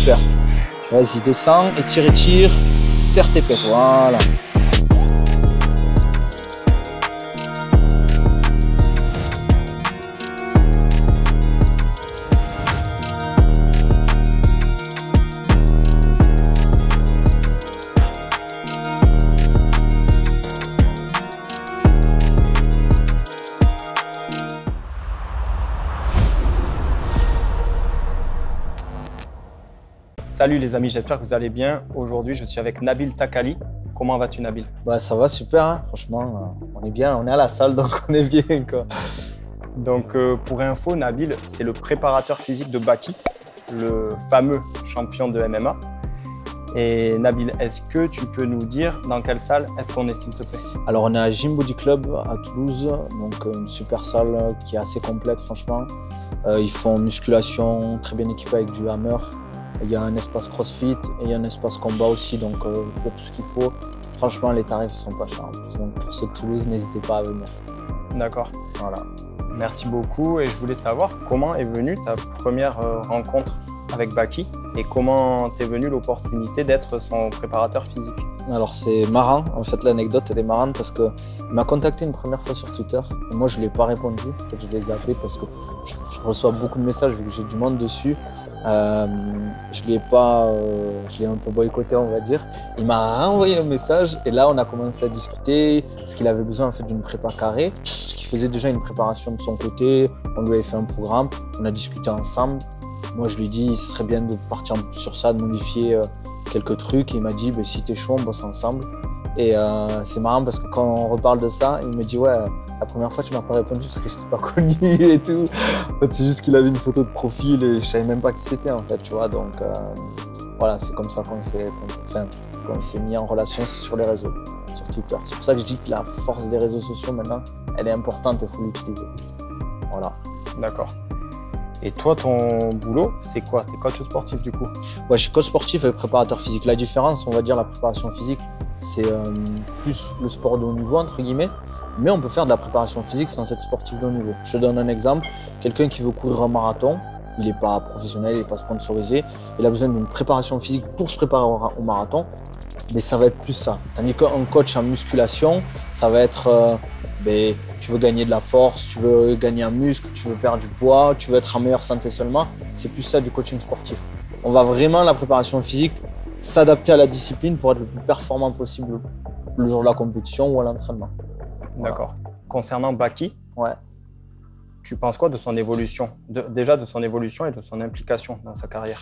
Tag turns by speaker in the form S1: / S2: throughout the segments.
S1: Super. Vas-y, descends, étire, serre tes pecs. Voilà.
S2: Salut les amis, j'espère que vous allez bien. Aujourd'hui, je suis avec Nabil Takali. Comment vas-tu, Nabil?
S1: Bah, ça va super, hein. Franchement, on est bien, on est à la salle, donc on est bien, quoi.
S2: Donc, pour info, Nabil, c'est le préparateur physique de Baki, le fameux champion de MMA. Et Nabil, est-ce que tu peux nous dire dans quelle salle est-ce qu'on est, s'il te plaît?
S1: Alors, on est à Gym Body Club à Toulouse, donc une super salle qui est assez complète, franchement. Ils font musculation, très bien équipé avec du hammer. Il y a un espace crossfit et il y a un espace combat aussi, donc pour tout ce qu'il faut. Franchement, les tarifs ne sont pas chers en plus. Donc pour ceux de Toulouse, n'hésitez pas à venir.
S2: D'accord.
S1: Voilà.
S2: Merci beaucoup. Et je voulais savoir comment est venue ta première rencontre avec Baki et comment t'es venue l'opportunité d'être son préparateur physique.
S1: Alors c'est marrant, en fait l'anecdote elle est marrante parce qu'il m'a contacté une première fois sur Twitter et moi je ne lui ai pas répondu. En fait, je l'ai zappé parce que je reçois beaucoup de messages vu que j'ai du monde dessus. Je l'ai un peu boycotté, on va dire. Il m'a envoyé un message et là on a commencé à discuter parce qu'il avait besoin en fait d'une prépa carrée, parce qu'il faisait déjà une préparation de son côté. On lui avait fait un programme, on a discuté ensemble. Moi je lui ai dit ce serait bien de partir sur ça, de modifier quelques trucs. Et il m'a dit bah, si t'es chaud on bosse ensemble. Et c'est marrant parce que quand on reparle de ça, il me dit ouais, la première fois tu m'as pas répondu parce que je t'ai pas connu et tout. En fait c'est juste qu'il avait une photo de profil et je savais même pas qui c'était en fait, tu vois. Donc voilà, c'est comme ça qu'on s'est mis en relation sur les réseaux, sur Twitter. C'est pour ça que je dis que la force des réseaux sociaux maintenant, elle est importante et il faut l'utiliser. Voilà.
S2: D'accord. Et toi, ton boulot, c'est quoi? T'es coach sportif du coup?
S1: Ouais, je suis coach sportif et préparateur physique. La différence, on va dire, la préparation physique, c'est plus le sport de haut niveau, entre guillemets. Mais on peut faire de la préparation physique sans être sportif de haut niveau. Je te donne un exemple. Quelqu'un qui veut courir un marathon, il n'est pas professionnel, il n'est pas sponsorisé. Il a besoin d'une préparation physique pour se préparer au marathon. Mais ça va être plus ça. Tandis qu'un coach en musculation, ça va être tu veux gagner de la force, tu veux gagner un muscle, tu veux perdre du poids, tu veux être en meilleure santé seulement. C'est plus ça du coaching sportif. On va vraiment, la préparation physique, s'adapter à la discipline pour être le plus performant possible le jour de la compétition ou à l'entraînement.
S2: D'accord. Voilà. Concernant Baki,
S1: ouais.
S2: Tu penses quoi de son évolution? Déjà de son évolution et de son implication dans sa carrière?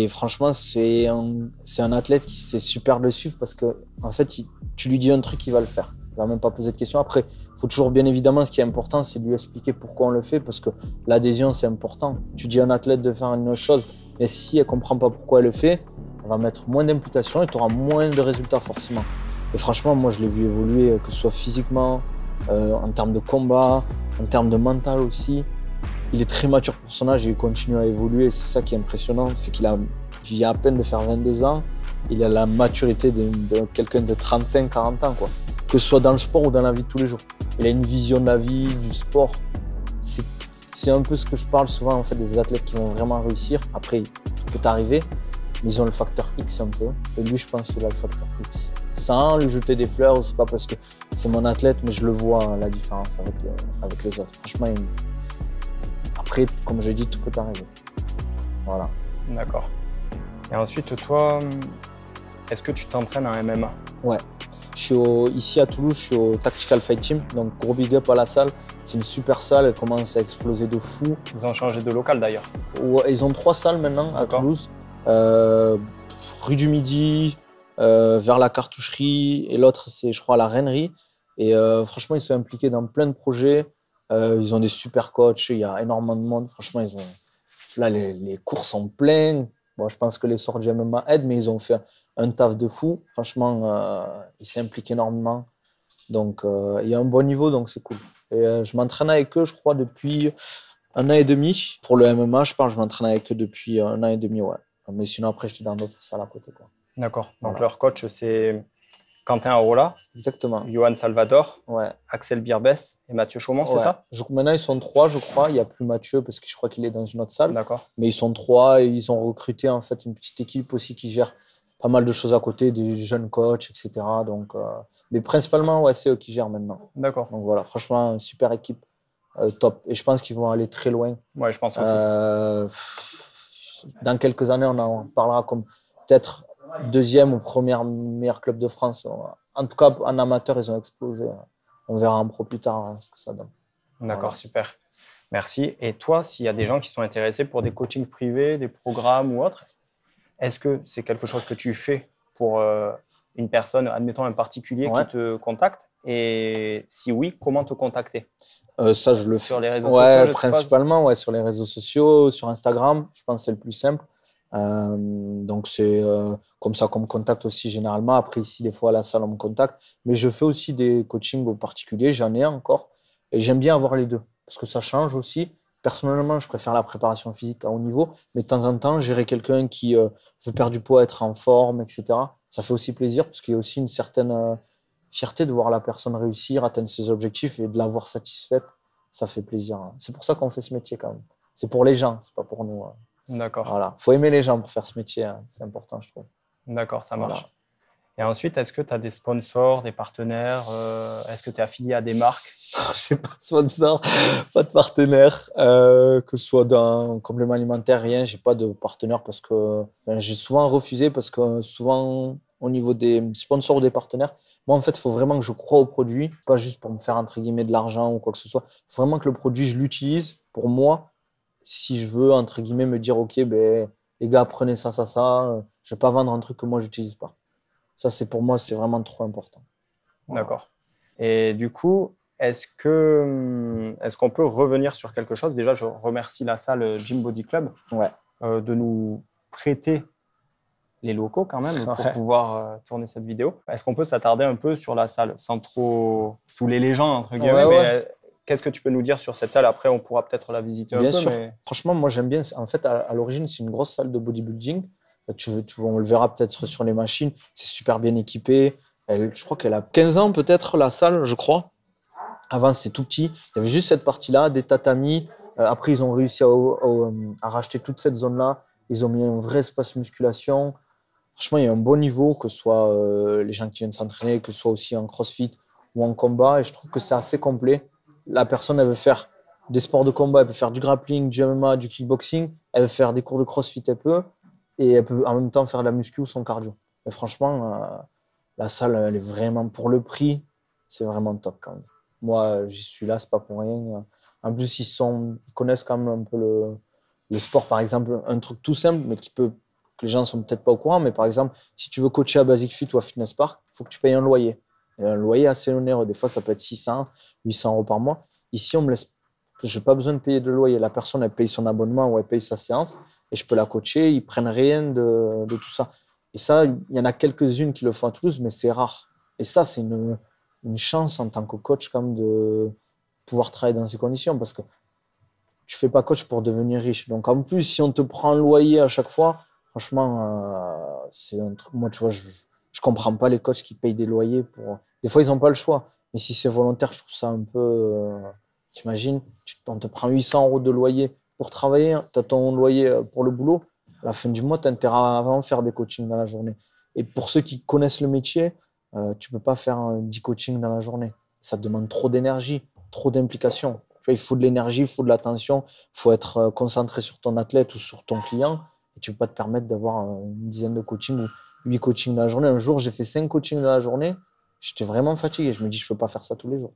S1: Franchement, c'est un athlète qui sait super le suivre parce que en fait, tu lui dis un truc, il va le faire. Il ne va même pas poser de questions. Après, il faut toujours, bien évidemment, ce qui est important, c'est de lui expliquer pourquoi on le fait parce que l'adhésion, c'est important. Tu dis à un athlète de faire une chose, et si elle ne comprend pas pourquoi elle le fait, elle va mettre moins d'implication et tu auras moins de résultats forcément. Et franchement, moi, je l'ai vu évoluer, que ce soit physiquement, en termes de combat, en termes de mental aussi. Il est très mature pour son âge et il continue à évoluer. C'est ça qui est impressionnant, c'est qu'il vient à peine de faire 22 ans. Il a la maturité de quelqu'un de 35-40 ans, quoi. Que ce soit dans le sport ou dans la vie de tous les jours. Il a une vision de la vie, du sport. C'est un peu ce que je parle souvent en fait, des athlètes qui vont vraiment réussir. Après, tout peut arriver, mais ils ont le facteur X un peu. Et lui, je pense qu'il a le facteur X. Sans lui jeter des fleurs, c'est pas parce que c'est mon athlète, mais je le vois la différence avec les autres. Franchement, après, comme je dis, tout peut arriver. Voilà.
S2: D'accord. Et ensuite, toi, est-ce que tu t'entraînes en MMA?
S1: Ouais. Ici à Toulouse, je suis au Tactical Fight Team, donc gros big up à la salle. C'est une super salle, elle commence à exploser de fou.
S2: Ils ont changé de local d'ailleurs.
S1: Ouais, ils ont 3 salles maintenant à Toulouse. Rue du Midi, vers la cartoucherie et l'autre c'est je crois la Reinerie. Et franchement ils sont impliqués dans plein de projets. Ils ont des super coachs, il y a énormément de monde. Franchement là les cours sont pleins. Bon, je pense que les sorts du MMA aident, mais ils ont fait un taf de fou. Franchement, ils s'impliquent énormément. Donc, il y a un bon niveau, donc c'est cool. Et je m'entraîne avec eux, je crois, depuis 1 an et demi. Pour le MMA, je m'entraîne avec eux depuis 1 an et demi, ouais. Mais sinon, après, j'étais dans d'autres salles à côté, quoi.
S2: D'accord. Donc,
S1: voilà.
S2: leur coach, c'est Quentin Arola,
S1: Exactement.
S2: Johan Salvador,
S1: Ouais.
S2: Axel Birbès et Mathieu Chaumont, c'est
S1: Ouais.
S2: ça?
S1: Maintenant, ils sont 3, je crois. Il n'y a plus Mathieu parce que je crois qu'il est dans une autre salle.
S2: D'accord.
S1: Mais ils sont 3 et ils ont recruté en fait une petite équipe aussi qui gère pas mal de choses à côté, des jeunes coachs, etc. Donc, mais principalement, ouais, c'est eux qui gèrent maintenant.
S2: D'accord.
S1: Donc voilà, franchement, super équipe, top. Et je pense qu'ils vont aller très loin.
S2: Ouais, je pense aussi.
S1: Dans quelques années, on en parlera comme peut-être deuxième ou premier meilleur club de France. En tout cas, en amateur, ils ont explosé. On verra en pro plus tard ce que ça donne.
S2: D'accord,
S1: Voilà.
S2: super. Merci. Et toi, s'il y a des gens qui sont intéressés pour des coachings privés, des programmes ou autres, est-ce que c'est quelque chose que tu fais pour une personne, admettons un particulier
S1: Ouais.
S2: qui te contacte? Et si oui, comment te contacter?
S1: Ça, je le fais.
S2: Sur les réseaux
S1: Ouais,
S2: sociaux, je
S1: principalement, ouais, sur les réseaux sociaux, sur Instagram, je pense que c'est le plus simple. Donc, c'est comme ça qu'on me contacte aussi généralement. Après, ici, des fois, à la salle, on me contacte. Mais je fais aussi des coachings au particulier, j'en ai encore. Et j'aime bien avoir les deux parce que ça change aussi. Personnellement, je préfère la préparation physique à haut niveau. Mais de temps en temps, gérer quelqu'un qui veut perdre du poids, être en forme, etc. Ça fait aussi plaisir parce qu'il y a aussi une certaine fierté de voir la personne réussir, atteindre ses objectifs et de la voir satisfaite. Ça fait plaisir. C'est pour ça qu'on fait ce métier quand même. C'est pour les gens, c'est pas pour nous.
S2: D'accord.
S1: Voilà. Faut aimer les gens pour faire ce métier. C'est important, je trouve.
S2: D'accord, ça marche.
S1: Voilà.
S2: Et ensuite, est-ce que tu as des sponsors, des partenaires? Est-ce que tu es affilié à des marques?
S1: Je n'ai pas de sponsor, pas de partenaire, que ce soit dans un complément alimentaire, rien. Je n'ai pas de partenaire parce que j'ai souvent refusé parce que souvent, au niveau des sponsors ou des partenaires, moi, en fait, il faut vraiment que je croie au produit, pas juste pour me faire, entre guillemets, de l'argent ou quoi que ce soit. Il faut vraiment que le produit, je l'utilise pour moi. Si je veux, entre guillemets, me dire, OK, ben, les gars, prenez ça. Je ne vais pas vendre un truc que moi, je n'utilise pas. Ça, c'est pour moi, c'est vraiment trop important. Voilà.
S2: D'accord. Et du coup, est-ce qu'on peut revenir sur quelque chose? Déjà, je remercie la salle Gym Body Club
S1: Ouais.
S2: de nous prêter les locaux quand même pour pouvoir tourner cette vidéo. Est-ce qu'on peut s'attarder un peu sur la salle sans trop saouler les gens, entre guillemets, mais qu'est-ce que tu peux nous dire sur cette salle? Après, on pourra peut-être la visiter un peu.
S1: Bien sûr.
S2: Mais...
S1: Franchement, moi, j'aime bien. En fait, à l'origine, c'est une grosse salle de bodybuilding. On le verra peut-être sur les machines. C'est super bien équipé. Je crois qu'elle a 15 ans, peut-être, la salle, je crois. Avant, c'était tout petit. Il y avait juste cette partie-là, des tatamis. Après, ils ont réussi à racheter toute cette zone-là. Ils ont mis un vrai espace musculation. Franchement, il y a un bon niveau, que ce soit les gens qui viennent s'entraîner, que ce soit aussi en crossfit ou en combat. Et je trouve que c'est assez complet. La personne, elle veut faire des sports de combat, elle peut faire du grappling, du MMA, du kickboxing. Elle veut faire des cours de crossfit, elle peut. Et elle peut en même temps faire de la muscu ou son cardio. Et franchement, la salle, elle est vraiment, pour le prix, c'est vraiment top quand même. Moi, j'y suis là, c'est pas pour rien. En plus, ils connaissent quand même un peu le sport. Par exemple, un truc tout simple, mais que les gens ne sont peut-être pas au courant. Mais par exemple, si tu veux coacher à Basic Fit ou à Fitness Park, il faut que tu payes un loyer. Et un loyer assez onéreux. Des fois, ça peut être 600, 800 euros par mois. Ici, on me laisse. Je n'ai pas besoin de payer de loyer. La personne, elle paye son abonnement ou elle paye sa séance et je peux la coacher. Ils ne prennent rien de tout ça. Et ça, il y en a quelques-unes qui le font à Toulouse, mais c'est rare. Et ça, c'est une chance en tant que coach quand même de pouvoir travailler dans ces conditions parce que tu ne fais pas coach pour devenir riche. Donc en plus, si on te prend un loyer à chaque fois, franchement, c'est un truc. Moi, tu vois, je ne comprends pas les coachs qui payent des loyers. Des fois, ils n'ont pas le choix. Mais si c'est volontaire, je trouve ça un peu... T'imagines, on te prend 800 euros de loyer pour travailler, tu as ton loyer pour le boulot. À la fin du mois, tu as intérêt à vraiment faire des coachings dans la journée. Et pour ceux qui connaissent le métier, tu ne peux pas faire 10 coachings dans la journée. Ça te demande trop d'énergie, trop d'implication. Tu vois, il faut de l'énergie, il faut de l'attention, il faut être concentré sur ton athlète ou sur ton client. Et tu ne peux pas te permettre d'avoir une dizaine de coachings ou 8 coachings dans la journée. Un jour, j'ai fait 5 coachings dans la journée. J'étais vraiment fatigué. Je me dis, je ne peux pas faire ça tous les jours.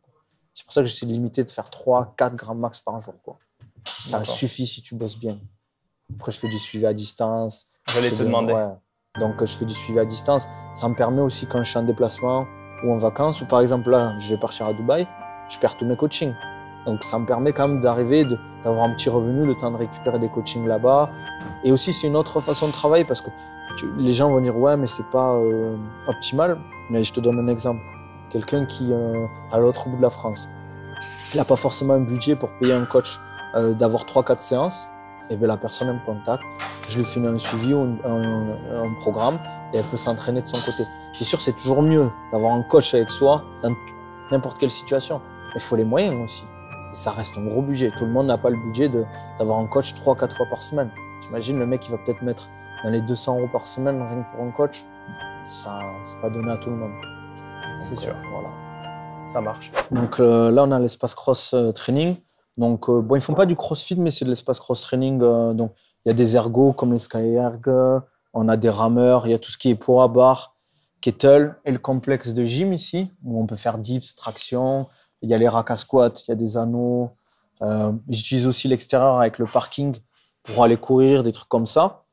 S1: C'est pour ça que j'essaie de limiter de faire 3-4 grammes max par jour. Ça suffit si tu bosses bien. Après, je fais du suivi à distance.
S2: J'allais te demander.
S1: Ouais. Donc, je fais du suivi à distance. Ça me permet aussi quand je suis en déplacement ou en vacances, ou par exemple, là, je vais partir à Dubaï, je perds tous mes coachings. Donc, ça me permet quand même d'arriver, d'avoir un petit revenu, le temps de récupérer des coachings là-bas. Et aussi, c'est une autre façon de travailler parce que les gens vont dire, ouais, mais c'est pas optimal. Mais je te donne un exemple. Quelqu'un qui à l'autre bout de la France, il n'a pas forcément un budget pour payer un coach, d'avoir 3-4 séances, et bien la personne elle me contacte, je lui fais un suivi ou un programme et elle peut s'entraîner de son côté. C'est sûr, c'est toujours mieux d'avoir un coach avec soi dans n'importe quelle situation. Mais il faut les moyens aussi. Et ça reste un gros budget. Tout le monde n'a pas le budget d'avoir un coach 3-4 fois par semaine. T'imagines, le mec, il va peut-être mettre dans les 200 € par semaine rien que pour un coach. Ça, c'est pas donné à tout le monde.
S2: C'est sûr.
S1: Voilà.
S2: Ça marche.
S1: Donc là, on a l'espace cross training. Donc, bon, ils font pas du crossfit, mais c'est de l'espace cross training. Donc, il y a des ergos comme les SkyErg, on a des rameurs, il y a tout ce qui est poids à barre, kettle et le complexe de gym ici, où on peut faire dips, traction. Il y a les racks à squat, il y a des anneaux. J'utilise aussi l'extérieur avec le parking pour aller courir, des trucs comme ça.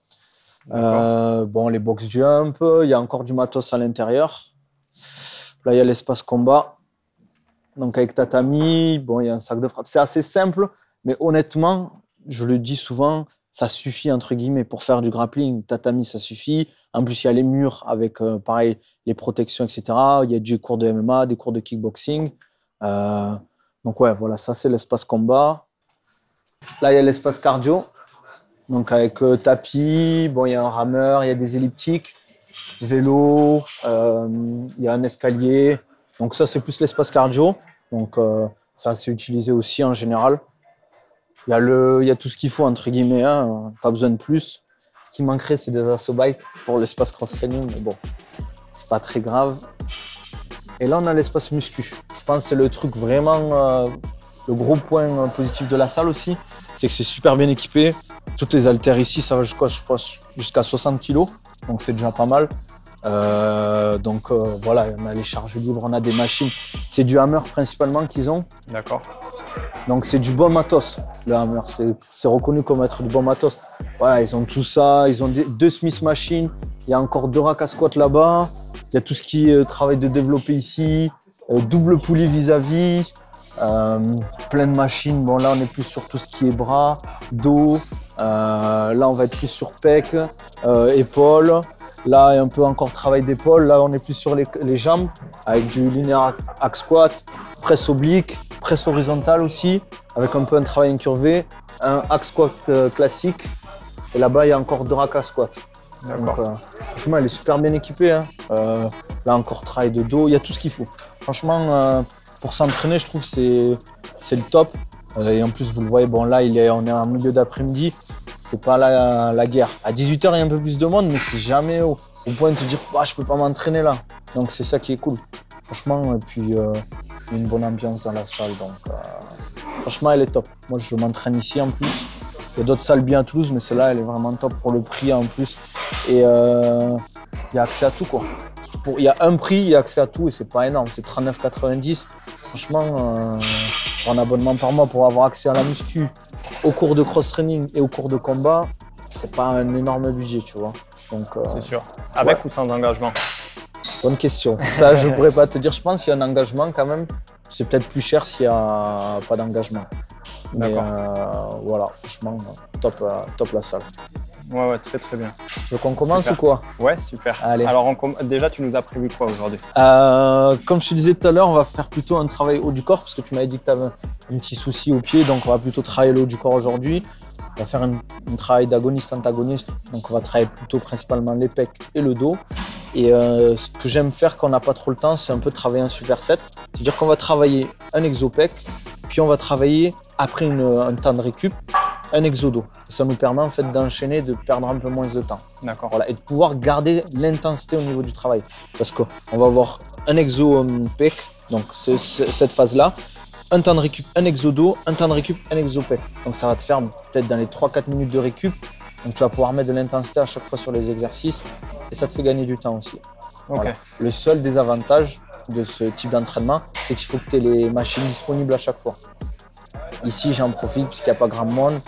S1: Bon, les box jump, il y a encore du matos à l'intérieur. Là, il y a l'espace combat. Donc, avec tatami, bon, il y a un sac de frappe. C'est assez simple, mais honnêtement, je le dis souvent, ça suffit, entre guillemets, pour faire du grappling. Tatami, ça suffit. En plus, il y a les murs avec, pareil, les protections, etc. Il y a des cours de MMA, des cours de kickboxing. Donc, ouais, voilà, ça, c'est l'espace combat. Là, il y a l'espace cardio. Donc, avec tapis, bon, il y a un rameur, il y a des elliptiques, vélo, il y a un escalier. Donc, ça, c'est plus l'espace cardio. Donc, ça, c'est utilisé aussi en général. Il y a tout ce qu'il faut, entre guillemets, hein, pas besoin de plus. Ce qui manquerait, c'est des assaut bike pour l'espace cross-training, mais bon, c'est pas très grave. Et là, on a l'espace muscu. Je pense que c'est le truc vraiment, le gros point positif de la salle aussi, c'est que c'est super bien équipé. Toutes les haltères ici, ça va jusqu'à 60 kg, donc c'est déjà pas mal. Donc voilà, on a les charges libres, on a des machines. C'est du hammer principalement qu'ils ont.
S2: D'accord.
S1: Donc c'est du bon matos, le hammer. C'est reconnu comme être du bon matos. Voilà, ils ont tout ça, ils ont deux Smith machines, il y a encore 2 racks à squat là-bas, il y a tout ce qui est travail de développé ici, double poulie vis-à-vis, plein de machines. Bon là on est plus sur tout ce qui est bras, dos, là on va être plus sur pec, épaules. Là, un peu encore travail d'épaule. Là, on est plus sur les jambes avec du linear hack squat, presse oblique, presse horizontale aussi, avec un peu un travail incurvé, un hack squat classique. Et là-bas, il y a encore 2 racks à squat.
S2: D'accord.
S1: Franchement, elle est super bien équipée. Hein. Là, encore travail de dos. Il y a tout ce qu'il faut. Franchement, pour s'entraîner, je trouve que c'est le top. Et en plus, vous le voyez, bon, là, on est en milieu d'après-midi. C'est pas la guerre. À 18 h, il y a un peu plus de monde, mais c'est jamais au point de te dire « je peux pas m'entraîner là ». Donc, c'est ça qui est cool. Franchement, et puis, il y a une bonne ambiance dans la salle. Donc, franchement, elle est top. Moi, je m'entraîne ici en plus. Il y a d'autres salles bien à Toulouse, mais celle-là, elle est vraiment top pour le prix en plus. Et il y a accès à tout, quoi. Il y a un prix, il y a accès à tout et c'est pas énorme. C'est 39,90 €. Franchement, pour un abonnement par mois pour avoir accès à la muscu, au cours de cross-training et au cours de combat, c'est pas un énorme budget, tu vois. Donc,
S2: c'est sûr. Avec ou sans engagement?
S1: Bonne question. Ça, je pourrais pas te dire. Je pense qu'il y a un engagement quand même. C'est peut-être plus cher s'il n'y a pas d'engagement. Mais voilà, franchement, top la salle.
S2: Ouais, très très bien.
S1: Tu veux qu'on commence ou quoi?
S2: Ouais, super.
S1: Allez.
S2: Alors, déjà, tu nous as prévu quoi aujourd'hui?
S1: Comme je te disais tout à l'heure, on va faire plutôt un travail haut du corps parce que tu m'avais dit que tu avais un petit souci au pied, donc on va plutôt travailler le haut du corps aujourd'hui. On va faire un travail d'agoniste-antagoniste, donc on va travailler plutôt principalement les pecs et le dos. Et ce que j'aime faire quand on n'a pas trop le temps, c'est un peu travailler un superset. C'est-à-dire qu'on va travailler un exo-pec, puis on va travailler après un temps de récup, un exo-dos. Ça nous permet en fait d'enchaîner, de perdre un peu moins de temps.
S2: D'accord.
S1: Voilà, et de pouvoir garder l'intensité au niveau du travail. Parce qu'on va avoir un exo-pec, donc c'est cette phase-là, un temps de récup, un exo-dos, un temps de récup, un exo-pec. Donc ça va te faire peut-être dans les 3-4 minutes de récup. Donc tu vas pouvoir mettre de l'intensité à chaque fois sur les exercices et ça te fait gagner du temps aussi.
S2: Ok.
S1: Voilà. Le seul désavantage de ce type d'entraînement, c'est qu'il faut que tu aies les machines disponibles à chaque fois. Ici, j'en profite parce qu'il n'y a pas grand monde.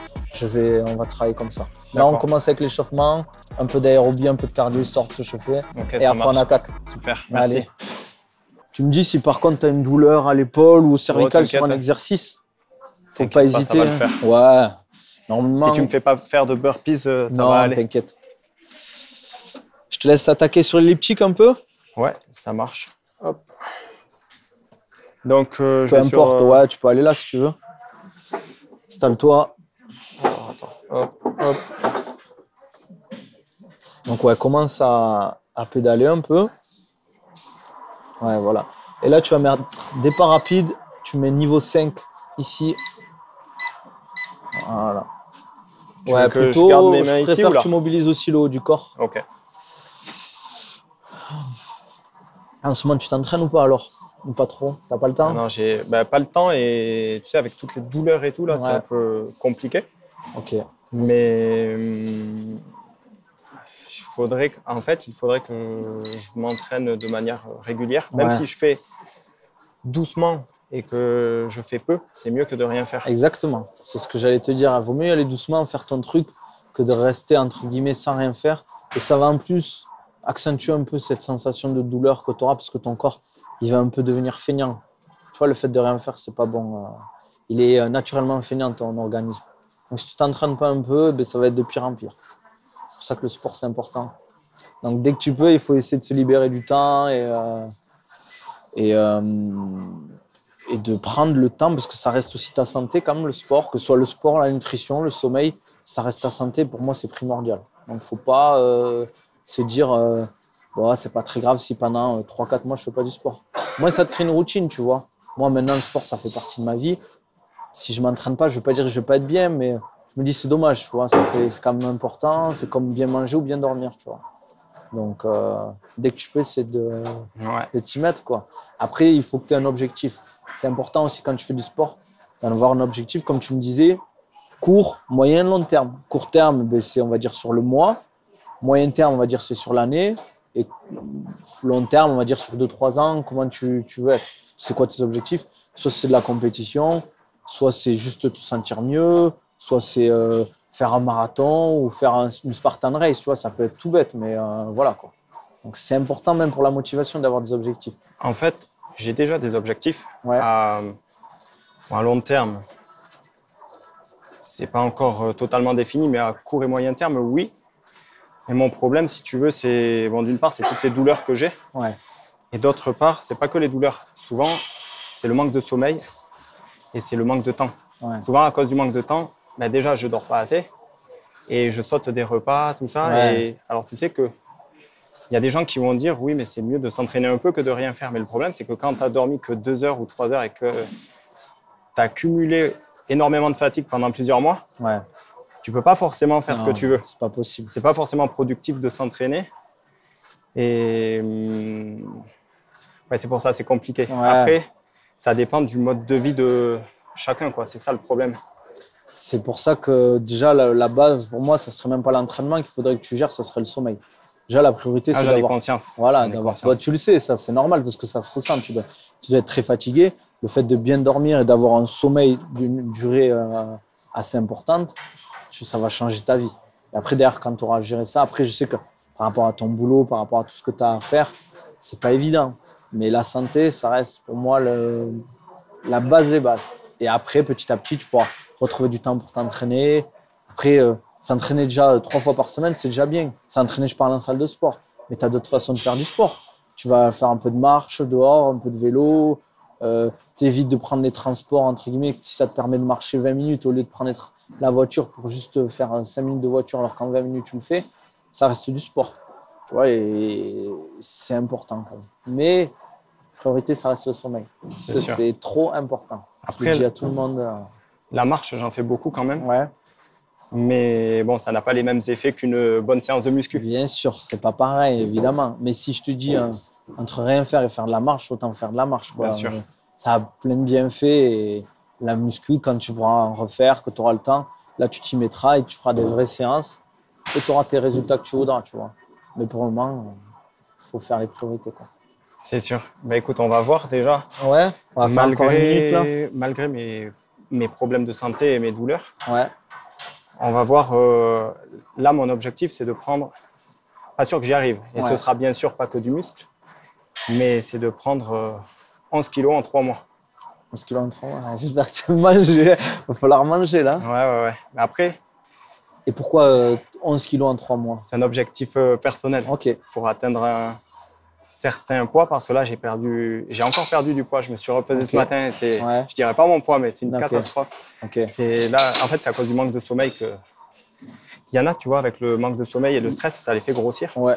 S1: On va travailler comme ça. Là, on commence avec l'échauffement, un peu d'aérobie, un peu de cardio histoire de se chauffer.
S2: Okay,
S1: et après, on attaque.
S2: Super, merci.
S1: Allez. Tu me dis si par contre tu as une douleur à l'épaule ou au cervical sur un exercice. Faut pas hésiter.
S2: Ça va le faire.
S1: Ouais. Normalement.
S2: Si tu me fais pas faire de burpees, ça va aller.
S1: Non, t'inquiète. Je te laisse attaquer sur l'elliptique un peu.
S2: Ouais, ça marche. Hop. Donc,
S1: peu importe, ouais, tu peux aller là si tu veux. Installe-toi.
S2: Hop, hop.
S1: Donc, ouais, commence à pédaler un peu. Ouais, voilà. Et là, tu vas mettre départ rapide, tu mets niveau 5 ici. Voilà.
S2: Tu
S1: Ouais,
S2: veux que je garde
S1: plutôt,
S2: mes
S1: je
S2: mains ici
S1: préfère
S2: ou
S1: que
S2: là?
S1: tu mobilises aussi le haut du corps.
S2: Ok.
S1: En ce moment, tu t'entraînes ou pas alors? Ou pas trop? T'as pas le
S2: Ah
S1: temps?
S2: non, j'ai pas le temps et tu sais, avec toutes les douleurs et tout, là, c'est un
S1: Ouais,
S2: peu compliqué.
S1: ok.
S2: Mais en fait, il faudrait que je m'entraîne de manière régulière. Même
S1: Ouais,
S2: si je fais doucement et que je fais peu, c'est mieux que de rien faire.
S1: exactement. C'est ce que j'allais te dire. Il vaut mieux y aller doucement, faire ton truc, que de rester entre guillemets sans rien faire. Et ça va en plus accentuer un peu cette sensation de douleur que tu auras parce que ton corps, il va un peu devenir feignant. Tu vois, le fait de rien faire, c'est pas bon. Il est naturellement feignant, ton organisme. Donc, si tu t'entraînes pas un peu, ben, ça va être de pire en pire. C'est pour ça que le sport, c'est important. Donc, dès que tu peux, il faut essayer de se libérer du temps et, euh, et de prendre le temps, parce que ça reste aussi ta santé, quand même, le sport, que ce soit le sport, la nutrition, le sommeil, ça reste ta santé. Pour moi, c'est primordial. Donc, il ne faut pas se dire, bon, c'est pas très grave si pendant 3-4 mois, je ne fais pas du sport. Moi, ça te crée une routine, tu vois. Moi, maintenant, le sport, ça fait partie de ma vie. Si je ne m'entraîne pas, je ne vais pas dire que je ne vais pas être bien, mais je me dis, c'est dommage, tu vois. C'est quand même important. C'est comme bien manger ou bien dormir, tu vois. Donc, dès que tu peux, c'est
S2: Ouais.
S1: de t'y mettre, quoi. Après, il faut que tu aies un objectif. C'est important aussi quand tu fais du sport d'avoir un objectif, comme tu me disais, court, moyen, long terme. Court terme, ben, c'est, on va dire, sur le mois. Moyen terme, on va dire, c'est sur l'année. Et long terme, on va dire, sur 2-3 ans, comment tu veux être. C'est quoi tes objectifs? Soit c'est de la compétition, soit c'est juste te sentir mieux, soit c'est faire un marathon ou faire une Spartan Race. Tu vois, ça peut être tout bête, mais voilà, quoi. Donc, c'est important même pour la motivation d'avoir des objectifs.
S2: En fait, j'ai déjà des objectifs
S1: Ouais,
S2: à long terme. C'est pas encore totalement défini, mais à court et moyen terme, oui. Et mon problème, si tu veux, c'est bon, d'une part, c'est toutes les douleurs que j'ai,
S1: ouais,
S2: et d'autre part, c'est pas que les douleurs. Souvent, c'est le manque de sommeil et c'est le manque de temps.
S1: ouais,
S2: Souvent, à cause du manque de temps, ben déjà, je dors pas assez et je saute des repas, tout ça.
S1: ouais.
S2: Et alors, tu sais que il y a des gens qui vont dire oui, mais c'est mieux de s'entraîner un peu que de rien faire. Mais le problème, c'est que quand tu as dormi que 2 heures ou 3 heures et que tu as cumulé énormément de fatigue pendant plusieurs mois,
S1: Ouais.
S2: tu peux pas forcément faire ce que
S1: Non,
S2: tu veux.
S1: c'est pas possible.
S2: C'est pas forcément productif de s'entraîner. Et ouais, c'est pour ça, c'est compliqué.
S1: Ouais.
S2: Après, ça dépend du mode de vie de chacun, quoi. C'est ça le problème.
S1: C'est pour ça que déjà, la base, pour moi, ça serait même pas l'entraînement qu'il faudrait que tu gères, ça serait le sommeil. Déjà, la priorité,
S2: Ah,
S1: c'est
S2: j'en ai
S1: d'avoir.
S2: conscience.
S1: Voilà,
S2: J'en ai
S1: d'avoir.
S2: conscience.
S1: Bah, tu le sais, ça, c'est normal parce que ça se ressent. Tu dois être très fatigué. Le fait de bien dormir et d'avoir un sommeil d'une durée assez importante, ça va changer ta vie. Et après, derrière, quand tu auras géré ça, après, je sais que par rapport à ton boulot, par rapport à tout ce que tu as à faire, c'est pas évident. Mais la santé, ça reste pour moi la base des bases. Et après, petit à petit, tu pourras retrouver du temps pour t'entraîner. Après, s'entraîner déjà 3 fois par semaine, c'est déjà bien. S'entraîner, je parle en salle de sport. Mais tu as d'autres façons de faire du sport. Tu vas faire un peu de marche dehors, un peu de vélo. Tu évites de prendre les transports, entre guillemets, si ça te permet de marcher 20 minutes au lieu de prendre la voiture pour juste faire 5 minutes de voiture alors qu'en 20 minutes tu le fais. Ça reste du sport. Tu vois, et c'est important quand même. Mais priorité, ça reste le sommeil.
S2: C'est sûr.
S1: C'est trop important.
S2: Après,
S1: je le dis à tout le monde.
S2: La marche, j'en fais beaucoup quand même.
S1: Ouais,
S2: Mais bon, ça n'a pas les mêmes effets qu'une bonne séance de muscu.
S1: bien sûr, c'est pas pareil, évidemment. Mais si je te dis entre rien faire et faire de la marche, autant faire de la marche, quoi.
S2: Bien sûr.
S1: Ça a plein de bienfaits. Et la muscu, quand tu pourras en refaire, que tu auras le temps, là, tu t'y mettras et tu feras des vraies séances et tu auras tes résultats que tu voudras, tu vois. Mais pour le moment, il faut faire les priorités, quoi.
S2: C'est sûr. Bah écoute, on va voir déjà.
S1: Ouais, on va faire encore une minute, là.
S2: Malgré mes problèmes de santé et mes douleurs,
S1: Ouais,
S2: on va voir. Là, mon objectif, c'est de prendre. Pas sûr que j'y arrive. Et
S1: Ouais.
S2: ce sera bien sûr pas que du muscle, mais c'est de prendre 11 kilos en 3 mois.
S1: parce que là, j'espère que tu manges. Il va falloir manger, là.
S2: Ouais. Mais après,
S1: Et pourquoi 11 kilos en 3 mois?
S2: c'est un objectif personnel
S1: Ok,
S2: pour atteindre un certain poids parce que là, j'ai encore perdu du poids. Je me suis repesé
S1: Ok.
S2: ce matin et c'est,
S1: Ouais.
S2: je dirais pas mon poids, mais c'est une
S1: Ok.
S2: catastrophe.
S1: ok.
S2: C'est là, en fait, c'est à cause du manque de sommeil que. Il y en a, tu vois, avec le manque de sommeil et le stress, ça les fait grossir.
S1: Ouais.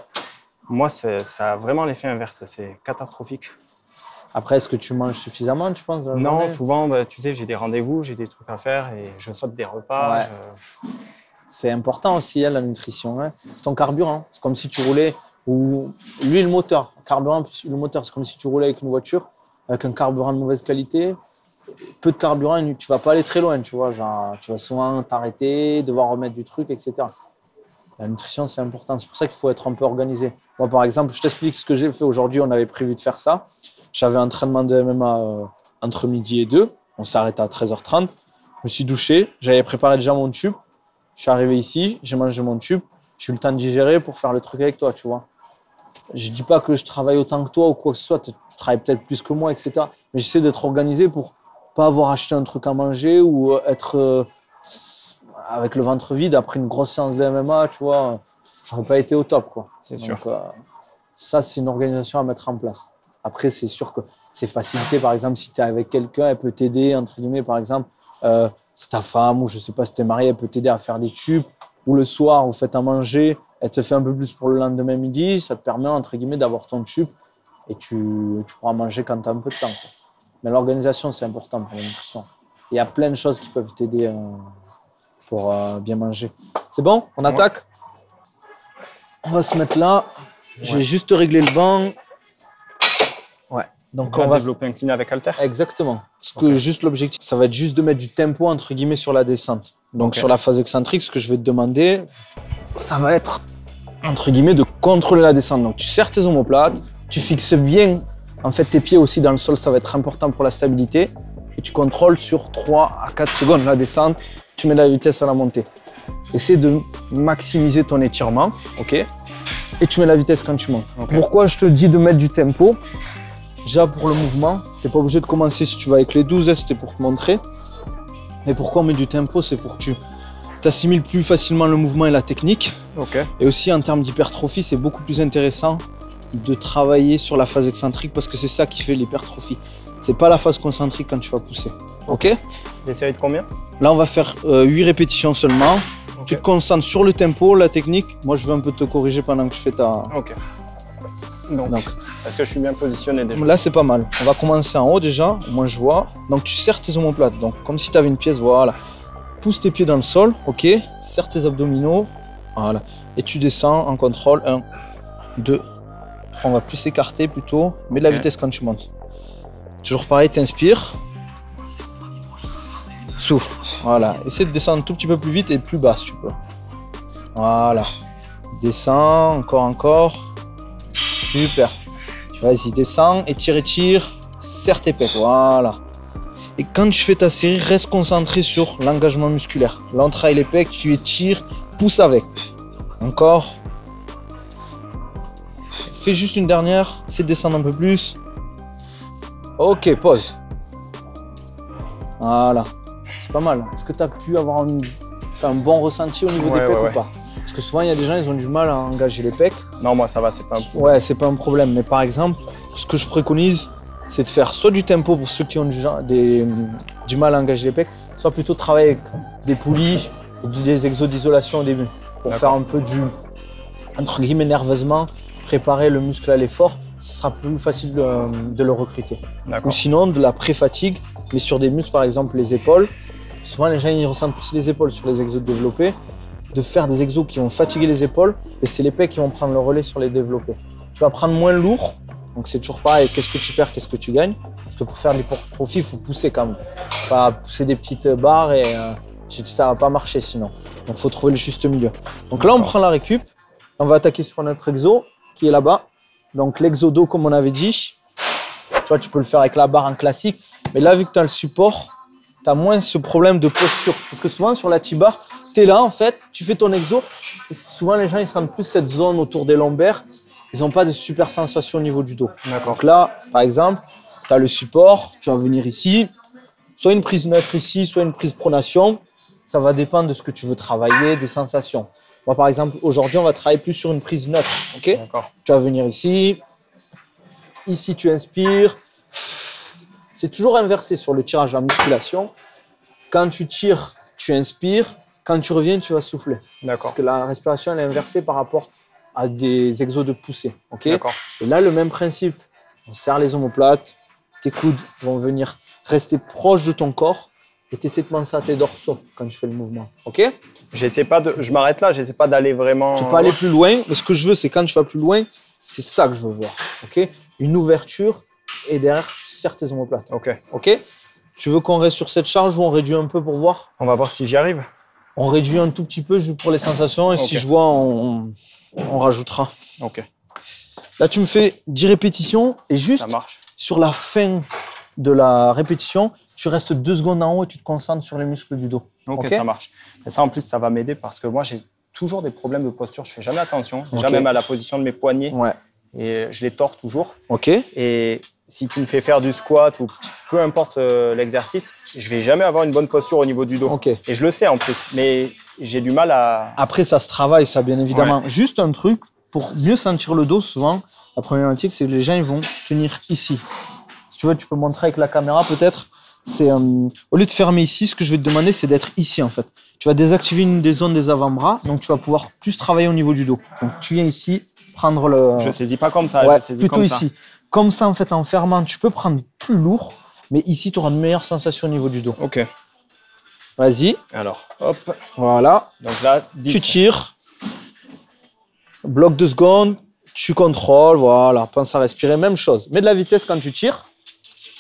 S2: Moi, ça a vraiment l'effet inverse. C'est catastrophique.
S1: Après, est-ce que tu manges suffisamment, tu penses, dans la
S2: Non,
S1: journée?
S2: souvent, bah, tu sais, j'ai des rendez-vous, j'ai des trucs à faire et je saute des repas.
S1: Ouais. C'est important aussi, hein, la nutrition. Hein. C'est ton carburant. C'est comme si tu roulais, ou l'huile moteur, carburant plus le moteur, c'est comme si tu roulais avec une voiture, avec un carburant de mauvaise qualité. Peu de carburant, tu vas pas aller très loin, tu vois. Genre, tu vas souvent t'arrêter, devoir remettre du truc, etc. La nutrition, c'est important. C'est pour ça qu'il faut être un peu organisé. Moi, par exemple, je t'explique ce que j'ai fait aujourd'hui. On avait prévu de faire ça. J'avais un entraînement de MMA entre midi et 2. On s'arrête à 13h30. Je me suis douché. J'avais préparé déjà mon tube. Je suis arrivé ici. J'ai mangé mon tube. J'ai eu le temps de digérer pour faire le truc avec toi, tu vois. Je dis pas que je travaille autant que toi ou quoi que ce soit. Tu travailles peut-être plus que moi, etc. Mais j'essaie d'être organisé pour pas avoir acheté un truc à manger ou être avec le ventre vide après une grosse séance de MMA, tu vois. J'aurais pas été au top, quoi.
S2: C'est sûr.
S1: Ça, c'est une organisation à mettre en place. Après, c'est sûr que c'est facilité. Par exemple, si tu es avec quelqu'un, elle peut t'aider, entre guillemets, par exemple. C'est ta femme ou je sais pas si tu es marié, elle peut t'aider à faire des tubes. Ou le soir, vous faites à manger, elle te fait un peu plus pour le lendemain midi. Ça te permet, entre guillemets, d'avoir ton tube et tu pourras manger quand tu as un peu de temps, quoi. Mais l'organisation, c'est important pour la nutrition. Il y a plein de choses qui peuvent t'aider pour bien manger. C'est bon? On attaque? On va se mettre là. Je vais juste régler le banc. Ouais. Donc
S2: on va développer un clean avec halter.
S1: Exactement. Parce que juste l'objectif, ça va être juste de mettre du tempo entre guillemets sur la descente. Donc sur la phase excentrique, ce que je vais te demander, ça va être entre guillemets de contrôler la descente. Donc tu serres tes omoplates, tu fixes bien en fait tes pieds aussi dans le sol, ça va être important pour la stabilité. Et tu contrôles sur 3 à 4 secondes la descente, tu mets la vitesse à la montée. Essaie de maximiser ton étirement, ok? Et tu mets la vitesse quand tu montes. Okay. Pourquoi je te dis de mettre du tempo? Déjà pour le mouvement, tu n'es pas obligé de commencer si tu vas avec les 12, c'était pour te montrer. Mais pourquoi on met du tempo? C'est pour que tu assimiles plus facilement le mouvement et la technique.
S2: Okay.
S1: Et aussi en termes d'hypertrophie, c'est beaucoup plus intéressant de travailler sur la phase excentrique parce que c'est ça qui fait l'hypertrophie. C'est pas la phase concentrique quand tu vas pousser. Ok?
S2: Des séries de combien?
S1: Là, on va faire 8 répétitions seulement. Okay. Tu te concentres sur le tempo, la technique. Moi, je vais un peu te corriger pendant que je fais ta...
S2: Ok. Donc, est-ce que je suis bien positionné déjà?
S1: Là, c'est pas mal. On va commencer en haut déjà. Au moins, je vois. Donc, tu serres tes omoplates. Donc, comme si tu avais une pièce, voilà. Pousse tes pieds dans le sol, ok? Serre tes abdominaux, voilà. Et tu descends en contrôle. 1, 2, 3. On va plus s'écarter plutôt. Mets de la vitesse quand tu montes. Toujours pareil, t'inspires. Souffle. Voilà. Essaie de descendre un tout petit peu plus vite et plus bas si tu peux. Voilà. Descends, encore. Super. Vas-y, descends, étire. Serre tes pecs. Voilà. Et quand tu fais ta série, reste concentré sur l'engagement musculaire. Là, on travaille les pecs, tu étires, pousse avec. Encore. Fais juste une dernière. Essaie de descendre un peu plus. Ok, pause. Voilà. C'est pas mal. Est-ce que tu as pu avoir un bon ressenti au niveau des pecs ou pas? Parce que souvent, il y a des gens, ils ont du mal à engager les pecs.
S2: Non, moi, ça va, c'est pas un problème.
S1: Ouais, c'est pas un problème. Mais par exemple, ce que je préconise, c'est de faire soit du tempo pour ceux qui ont du mal à engager les pecs, soit plutôt travailler avec des poulies ou des exos d'isolation au début. Pour faire un peu du, entre guillemets, nerveusement, préparer le muscle à l'effort, ce sera plus facile de le recruter. Ou sinon, de la pré-fatigue, mais sur des muscles, par exemple les épaules. Souvent, les gens ils ressentent plus les épaules sur les exos développés. De faire des exos qui vont fatiguer les épaules, et c'est les pecs qui vont prendre le relais sur les développés. Tu vas prendre moins lourd, donc c'est toujours pareil, qu'est-ce que tu perds, qu'est-ce que tu gagnes. Parce que pour faire de l'hypertrophie, il faut pousser quand même. Pas pousser des petites barres et ça va pas marcher sinon. Donc il faut trouver le juste milieu. Donc là, on prend la récup, on va attaquer sur notre exo qui est là-bas. Donc l'exo dos, comme on avait dit, tu vois, tu peux le faire avec la barre en classique, mais là, vu que tu as le support, tu as moins ce problème de posture. Parce que souvent, sur la T-bar, tu es là, en fait, tu fais ton exo, et souvent, les gens, ils sentent plus cette zone autour des lombaires. Ils n'ont pas de super sensation au niveau du dos. Donc là, par exemple, tu as le support, tu vas venir ici, soit une prise neutre ici, soit une prise pronation. Ça va dépendre de ce que tu veux travailler, des sensations. Moi, par exemple, aujourd'hui, on va travailler plus sur une prise neutre. Okay? Tu vas venir ici. Ici, tu inspires. C'est toujours inversé sur le tirage en musculation. Quand tu tires, tu inspires. Quand tu reviens, tu vas souffler. Parce que la respiration elle est inversée par rapport à des exos de poussée. Okay? Et là, le même principe. On serre les omoplates. tes coudes vont venir rester proches de ton corps et tu essaies de penser à tes dorsaux quand tu fais le mouvement. OK?
S2: Je m'arrête là, j'essaie pas d'aller vraiment…
S1: Tu peux aller plus loin, mais ce que je veux, c'est quand tu vas plus loin, c'est ça que je veux voir. OK? Une ouverture et derrière, tu serres tes omoplates. OK? Tu veux qu'on reste sur cette charge ou on réduit un peu pour voir?
S2: On va voir si j'y arrive.
S1: On réduit un tout petit peu juste pour les sensations et si je vois, on rajoutera.
S2: OK.
S1: Là, tu me fais 10 répétitions et juste sur la fin de la répétition, tu restes 2 secondes en haut et tu te concentres sur les muscles du dos.
S2: OK, ça marche. Et ça, en plus, ça va m'aider parce que moi, j'ai toujours des problèmes de posture. Je fais jamais attention, déjà même à la position de mes poignets.
S1: Ouais.
S2: Et je les tords toujours.
S1: OK.
S2: Et si tu me fais faire du squat ou peu importe l'exercice, je vais jamais avoir une bonne posture au niveau du dos.
S1: OK.
S2: Et je le sais en plus, mais j'ai du mal à…
S1: Après, ça se travaille, ça, bien évidemment. Ouais. Juste un truc, pour mieux sentir le dos, souvent, la problématique, c'est que les gens ils vont tenir ici. Si tu veux, tu peux montrer avec la caméra peut-être. C'est au lieu de fermer ici, ce que je vais te demander, c'est d'être ici en fait. Tu vas désactiver une des zones des avant-bras, donc tu vas pouvoir plus travailler au niveau du dos. Donc tu viens ici, prendre le…
S2: Je saisis pas comme ça,
S1: ouais,
S2: je saisis
S1: plutôt
S2: comme
S1: ici.
S2: Ça.
S1: Comme ça, en fait, en fermant, tu peux prendre plus lourd, mais ici, tu auras de meilleures sensations au niveau du dos.
S2: OK.
S1: Vas-y.
S2: Alors, hop.
S1: Voilà.
S2: Donc là, 10.
S1: Tu tires. Bloc 2 secondes. Tu contrôles. Voilà. Pense à respirer. Même chose. Mets de la vitesse quand tu tires.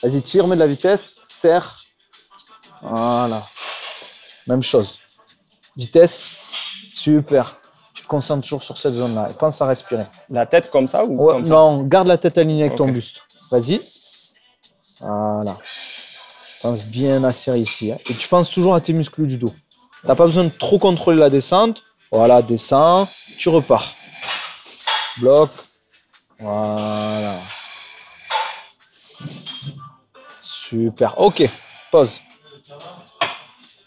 S1: Vas-y, tire, mets de la vitesse. Serre. Voilà. Même chose. Vitesse. Super. Tu te concentres toujours sur cette zone-là. Et pense à respirer.
S2: La tête comme ça ou comme ça?
S1: Non, garde la tête alignée avec ton buste. Vas-y. Voilà. Pense bien à serrer ici. Hein. Et tu penses toujours à tes muscles du dos. Tu n'as pas besoin de trop contrôler la descente. Voilà, descends. Tu repars. Bloc. Voilà. Super. OK. Pause.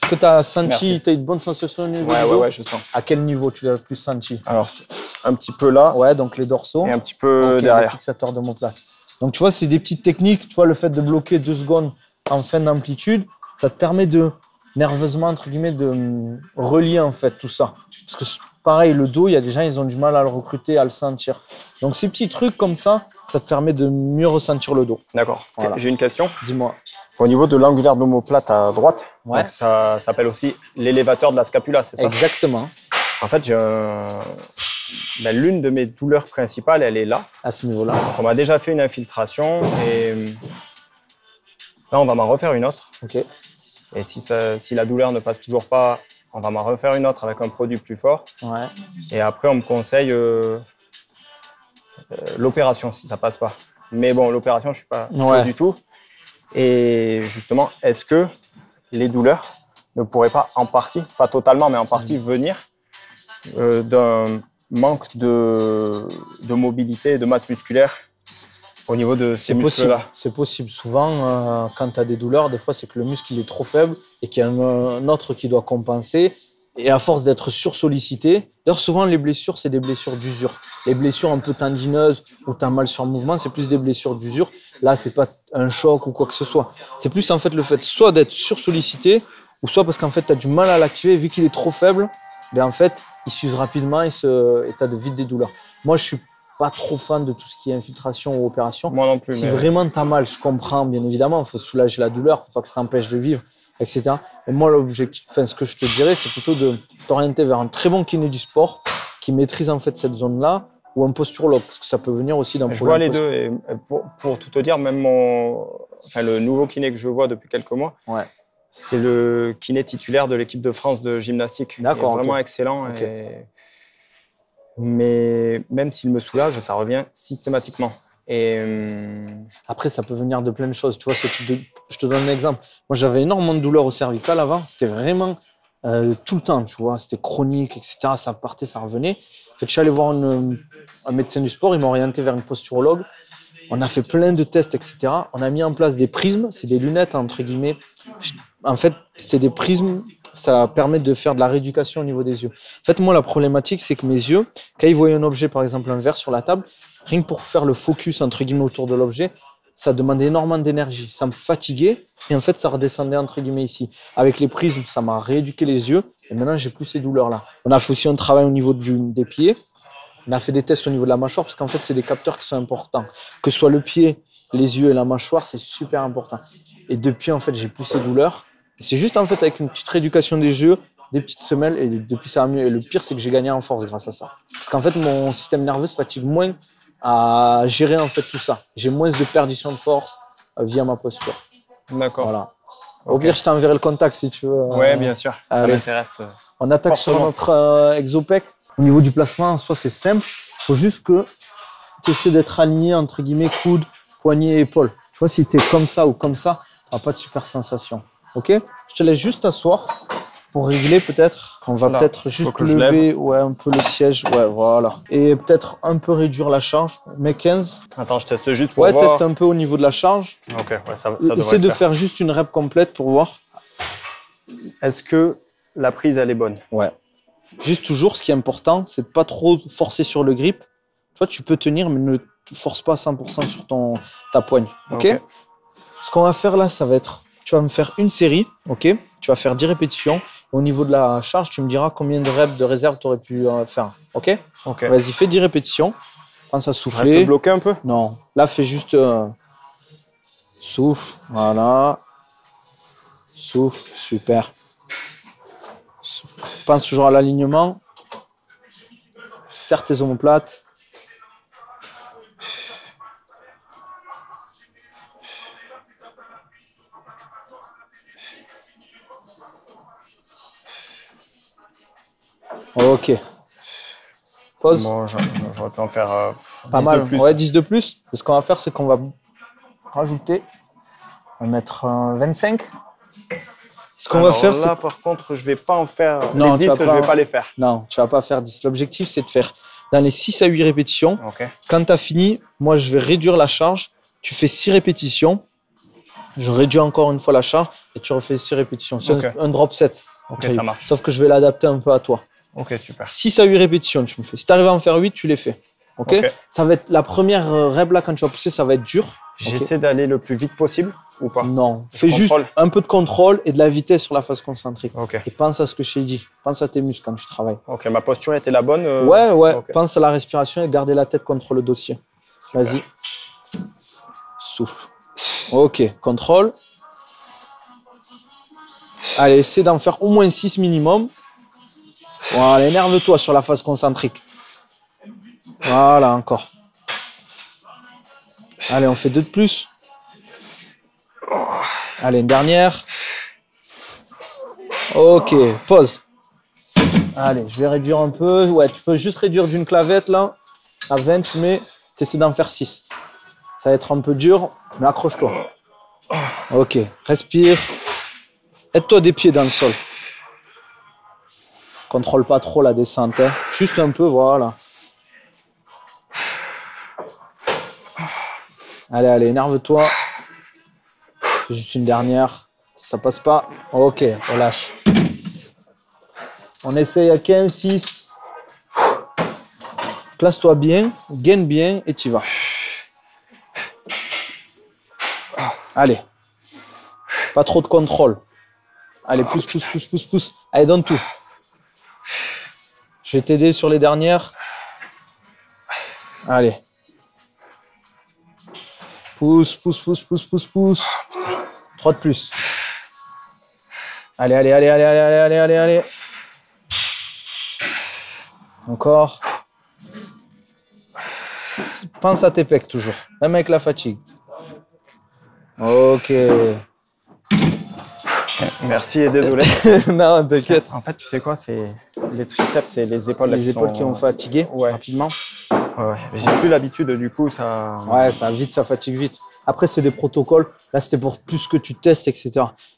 S1: Est-ce que tu as senti, tu as une bonne sensation au niveau du dos?
S2: Ouais, je sens.
S1: À quel niveau tu l'as le plus senti?
S2: Alors, un petit peu là.
S1: Ouais, donc les dorsaux.
S2: Et un petit peu derrière.
S1: Les fixateurs d'omoplate. Donc, tu vois, c'est des petites techniques. Tu vois, le fait de bloquer 2 secondes en fin d'amplitude, ça te permet de, nerveusement, entre guillemets, de relier, en fait, tout ça. Parce que, pareil, le dos, il y a des gens, ils ont du mal à le recruter, à le sentir. Donc, ces petits trucs comme ça te permet de mieux ressentir le dos.
S2: D'accord.
S1: Voilà.
S2: J'ai une question.
S1: Dis-moi.
S2: Au niveau de l'angulaire de l'omoplate à droite,
S1: ouais.
S2: Donc ça s'appelle aussi l'élévateur de la scapula, c'est ça?
S1: Exactement.
S2: En fait, l'une de mes douleurs principales, elle est là.
S1: À ce niveau-là.
S2: On m'a déjà fait une infiltration et là, on va m'en refaire une autre.
S1: OK.
S2: Et si la douleur ne passe toujours pas, on va m'en refaire une autre avec un produit plus fort.
S1: Ouais.
S2: Et après, on me conseille l'opération si ça passe pas. Mais bon, l'opération, je suis pas chaud du tout. Et justement, est-ce que les douleurs ne pourraient pas en partie, pas totalement, mais en partie venir d'un manque de mobilité et de masse musculaire au niveau de ces muscles-là?
S1: C'est possible. Souvent, quand tu as des douleurs, des fois, c'est que le muscle il est trop faible et qu'il y a un autre qui doit compenser. Et à force d'être sursollicité, d'ailleurs, souvent, les blessures, c'est des blessures d'usure. Les blessures un peu tendineuses où tu as mal sur le mouvement, c'est plus des blessures d'usure. Là, c'est pas un choc ou quoi que ce soit. C'est plus en fait le fait soit d'être sursollicité ou soit parce qu'en fait, tu as du mal à l'activer. Vu qu'il est trop faible, ben, en fait, il s'use rapidement et tu as vite des douleurs. Moi, je suis pas trop fan de tout ce qui est infiltration ou opération.
S2: Moi non plus.
S1: Si vraiment tu as mal, je comprends, bien évidemment, il faut soulager la douleur, il ne faut pas que ça t'empêche de vivre, etc. Et moi, l'objectif, ce que je te dirais, c'est plutôt de t'orienter vers un très bon kiné du sport qui maîtrise en fait cette zone-là ou un posturologue, parce que ça peut venir aussi d'un problème.
S2: Je vois les deux. Et pour tout te dire, même le nouveau kiné que je vois depuis quelques mois, c'est le kiné titulaire de l'équipe de France de gymnastique.
S1: D'accord.
S2: Il est vraiment excellent. Okay. Mais même s'il me soulage, ça revient systématiquement. Et
S1: après, ça peut venir de plein de choses. Tu vois, je te donne un exemple. Moi, j'avais énormément de douleurs au cervical avant. C'était vraiment tout le temps, tu vois. C'était chronique, etc. Ça partait, ça revenait. En fait, je suis allé voir un médecin du sport. Il m'a orienté vers une posturologue. On a fait plein de tests, etc. On a mis en place des prismes. C'est des lunettes, entre guillemets. En fait, c'était des prismes. Ça permet de faire de la rééducation au niveau des yeux. En fait, moi, la problématique, c'est que mes yeux, quand ils voient un objet, par exemple un verre sur la table, rien que pour faire le focus, entre guillemets, autour de l'objet, ça demandait énormément d'énergie. Ça me fatiguait et en fait, ça redescendait, entre guillemets, ici. Avec les prismes, ça m'a rééduqué les yeux et maintenant, j'ai plus ces douleurs-là. On a fait aussi un travail au niveau des pieds On a fait des tests au niveau de la mâchoire parce qu'en fait, c'est des capteurs qui sont importants. Que ce soit le pied, les yeux et la mâchoire, c'est super important. Et depuis, en fait, j'ai plus ces douleurs. C'est juste, en fait, avec une petite rééducation des jeux, des petites semelles, et depuis, ça va mieux. Et le pire, c'est que j'ai gagné en force grâce à ça. Parce qu'en fait, mon système nerveux se fatigue moins à gérer, en fait, tout ça. J'ai moins de perdition de force via ma posture.
S2: D'accord.
S1: Voilà. Au pire, je t'enverrai le contact si tu veux.
S2: Ouais, bien sûr. Ça
S1: allez.
S2: m'intéresse.
S1: On attaque sur notre exopec. Au niveau du placement, en soi, c'est simple. Il faut juste que tu essaies d'être aligné entre guillemets coude, poignet et épaule. Tu vois, si tu es comme ça ou comme ça, tu n'auras pas de super sensation. Ok? Je te laisse juste t'asseoir pour régler peut-être. On va peut-être juste lever un peu le siège. Ouais, voilà. Et peut-être un peu réduire la charge. Mets 15.
S2: Attends, je teste juste pour voir.
S1: Ouais, teste un peu au niveau de la charge.
S2: Ok, ouais, ça devrait
S1: Essaie de faire juste une rep complète pour voir.
S2: Est-ce que la prise, elle est bonne? Ouais.
S1: Juste toujours, ce qui est important, c'est de pas trop forcer sur le grip. Tu vois, tu peux tenir, mais ne force pas à 100% sur ta poigne. Ok. Ce qu'on va faire là, ça va être, tu vas me faire une série. Ok. Tu vas faire 10 répétitions. Au niveau de la charge, tu me diras combien de reps de réserve tu aurais pu faire. Ok.
S2: Ok.
S1: Vas-y, fais 10 répétitions. Pense à souffler.
S2: Reste bloqué un peu?
S1: Non. Là, fais juste souffle. Voilà. Souffle. Super. Pense toujours à l'alignement. Serre tes omoplates. Ok. Pause.
S2: Bon, j'aurais pu en faire
S1: pas mal. De plus. Ouais, 10 de plus. Et ce qu'on va faire, c'est qu'on va rajouter. On va mettre 25. Ce qu'on va faire,
S2: là, par contre, je ne vais pas en faire. Non, les 10, je ne vais pas les faire.
S1: Non, tu ne vas pas faire 10. L'objectif, c'est de faire dans les 6 à 8 répétitions.
S2: Okay.
S1: Quand tu as fini, moi, je vais réduire la charge. Tu fais 6 répétitions. Je réduis encore une fois la charge et tu refais 6 répétitions. C'est un drop set.
S2: Ok, ça marche.
S1: Sauf que je vais l'adapter un peu à toi.
S2: Ok, super.
S1: 6 à 8 répétitions, tu me fais. Si tu arrives à en faire 8, tu les fais. Ok. Ça va être la première rep là, quand tu vas pousser, ça va être dur.
S2: J'essaie d'aller le plus vite possible ou pas?
S1: Non, fais juste un peu de contrôle et de la vitesse sur la phase concentrique. Et pense à ce que je t'ai dit. Pense à tes muscles quand tu travailles.
S2: Ok, ma posture était la bonne?
S1: Ouais. Pense à la respiration et garder la tête contre le dossier. Vas-y. Souffle. Ok, contrôle. Allez, essaie d'en faire au moins 6 minimum. Voilà, énerve-toi sur la phase concentrique. Voilà, encore. Allez, on fait 2 de plus. Allez, une dernière. Ok, pause. Allez, je vais réduire un peu. Ouais, tu peux juste réduire d'une clavette là. À 20, tu mets. Tu essaies d'en faire 6. Ça va être un peu dur, mais accroche-toi. Ok, respire. Aide-toi des pieds dans le sol. Contrôle pas trop la descente. Hein. Juste un peu, voilà. Allez, énerve-toi. Juste une dernière. Si ça passe pas, ok, relâche. On essaye à 15, 6. Place-toi bien, gaine bien et tu vas. Allez. Pas trop de contrôle. Allez, pousse. Allez, donne tout. Je vais t'aider sur les dernières. Allez. Pousse. 3 de plus. Allez. Encore. Pense à tes pecs toujours, même avec la fatigue. Ok.
S2: Merci et désolé.
S1: Non, t'inquiète.
S2: En fait, tu sais quoi, c'est les triceps et les épaules.
S1: Les épaules qui ont fatigué rapidement.
S2: Ouais. J'ai plus l'habitude, du coup, ça.
S1: Ouais, ça fatigue vite. Après, c'est des protocoles. Là, c'était pour plus que tu testes, etc.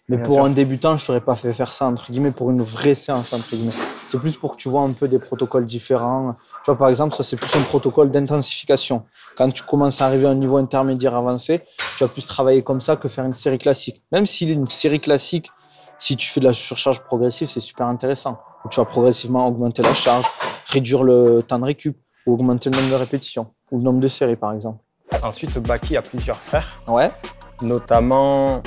S1: Mais bien pour sûr. Un débutant, je t'aurais pas fait faire ça, entre guillemets, pour une vraie séance, entre guillemets. C'est plus pour que tu vois un peu des protocoles différents. Tu vois, par exemple, ça, c'est plus un protocole d'intensification. Quand tu commences à arriver à un niveau intermédiaire avancé, tu vas plus travailler comme ça que faire une série classique. Même s'il est une série classique, si tu fais de la surcharge progressive, c'est super intéressant. Tu vas progressivement augmenter la charge, réduire le temps de récup, ou augmenter le nombre de répétitions, ou le nombre de séries, par exemple.
S2: Ensuite, Baki a plusieurs frères.
S1: Ouais.
S2: Notamment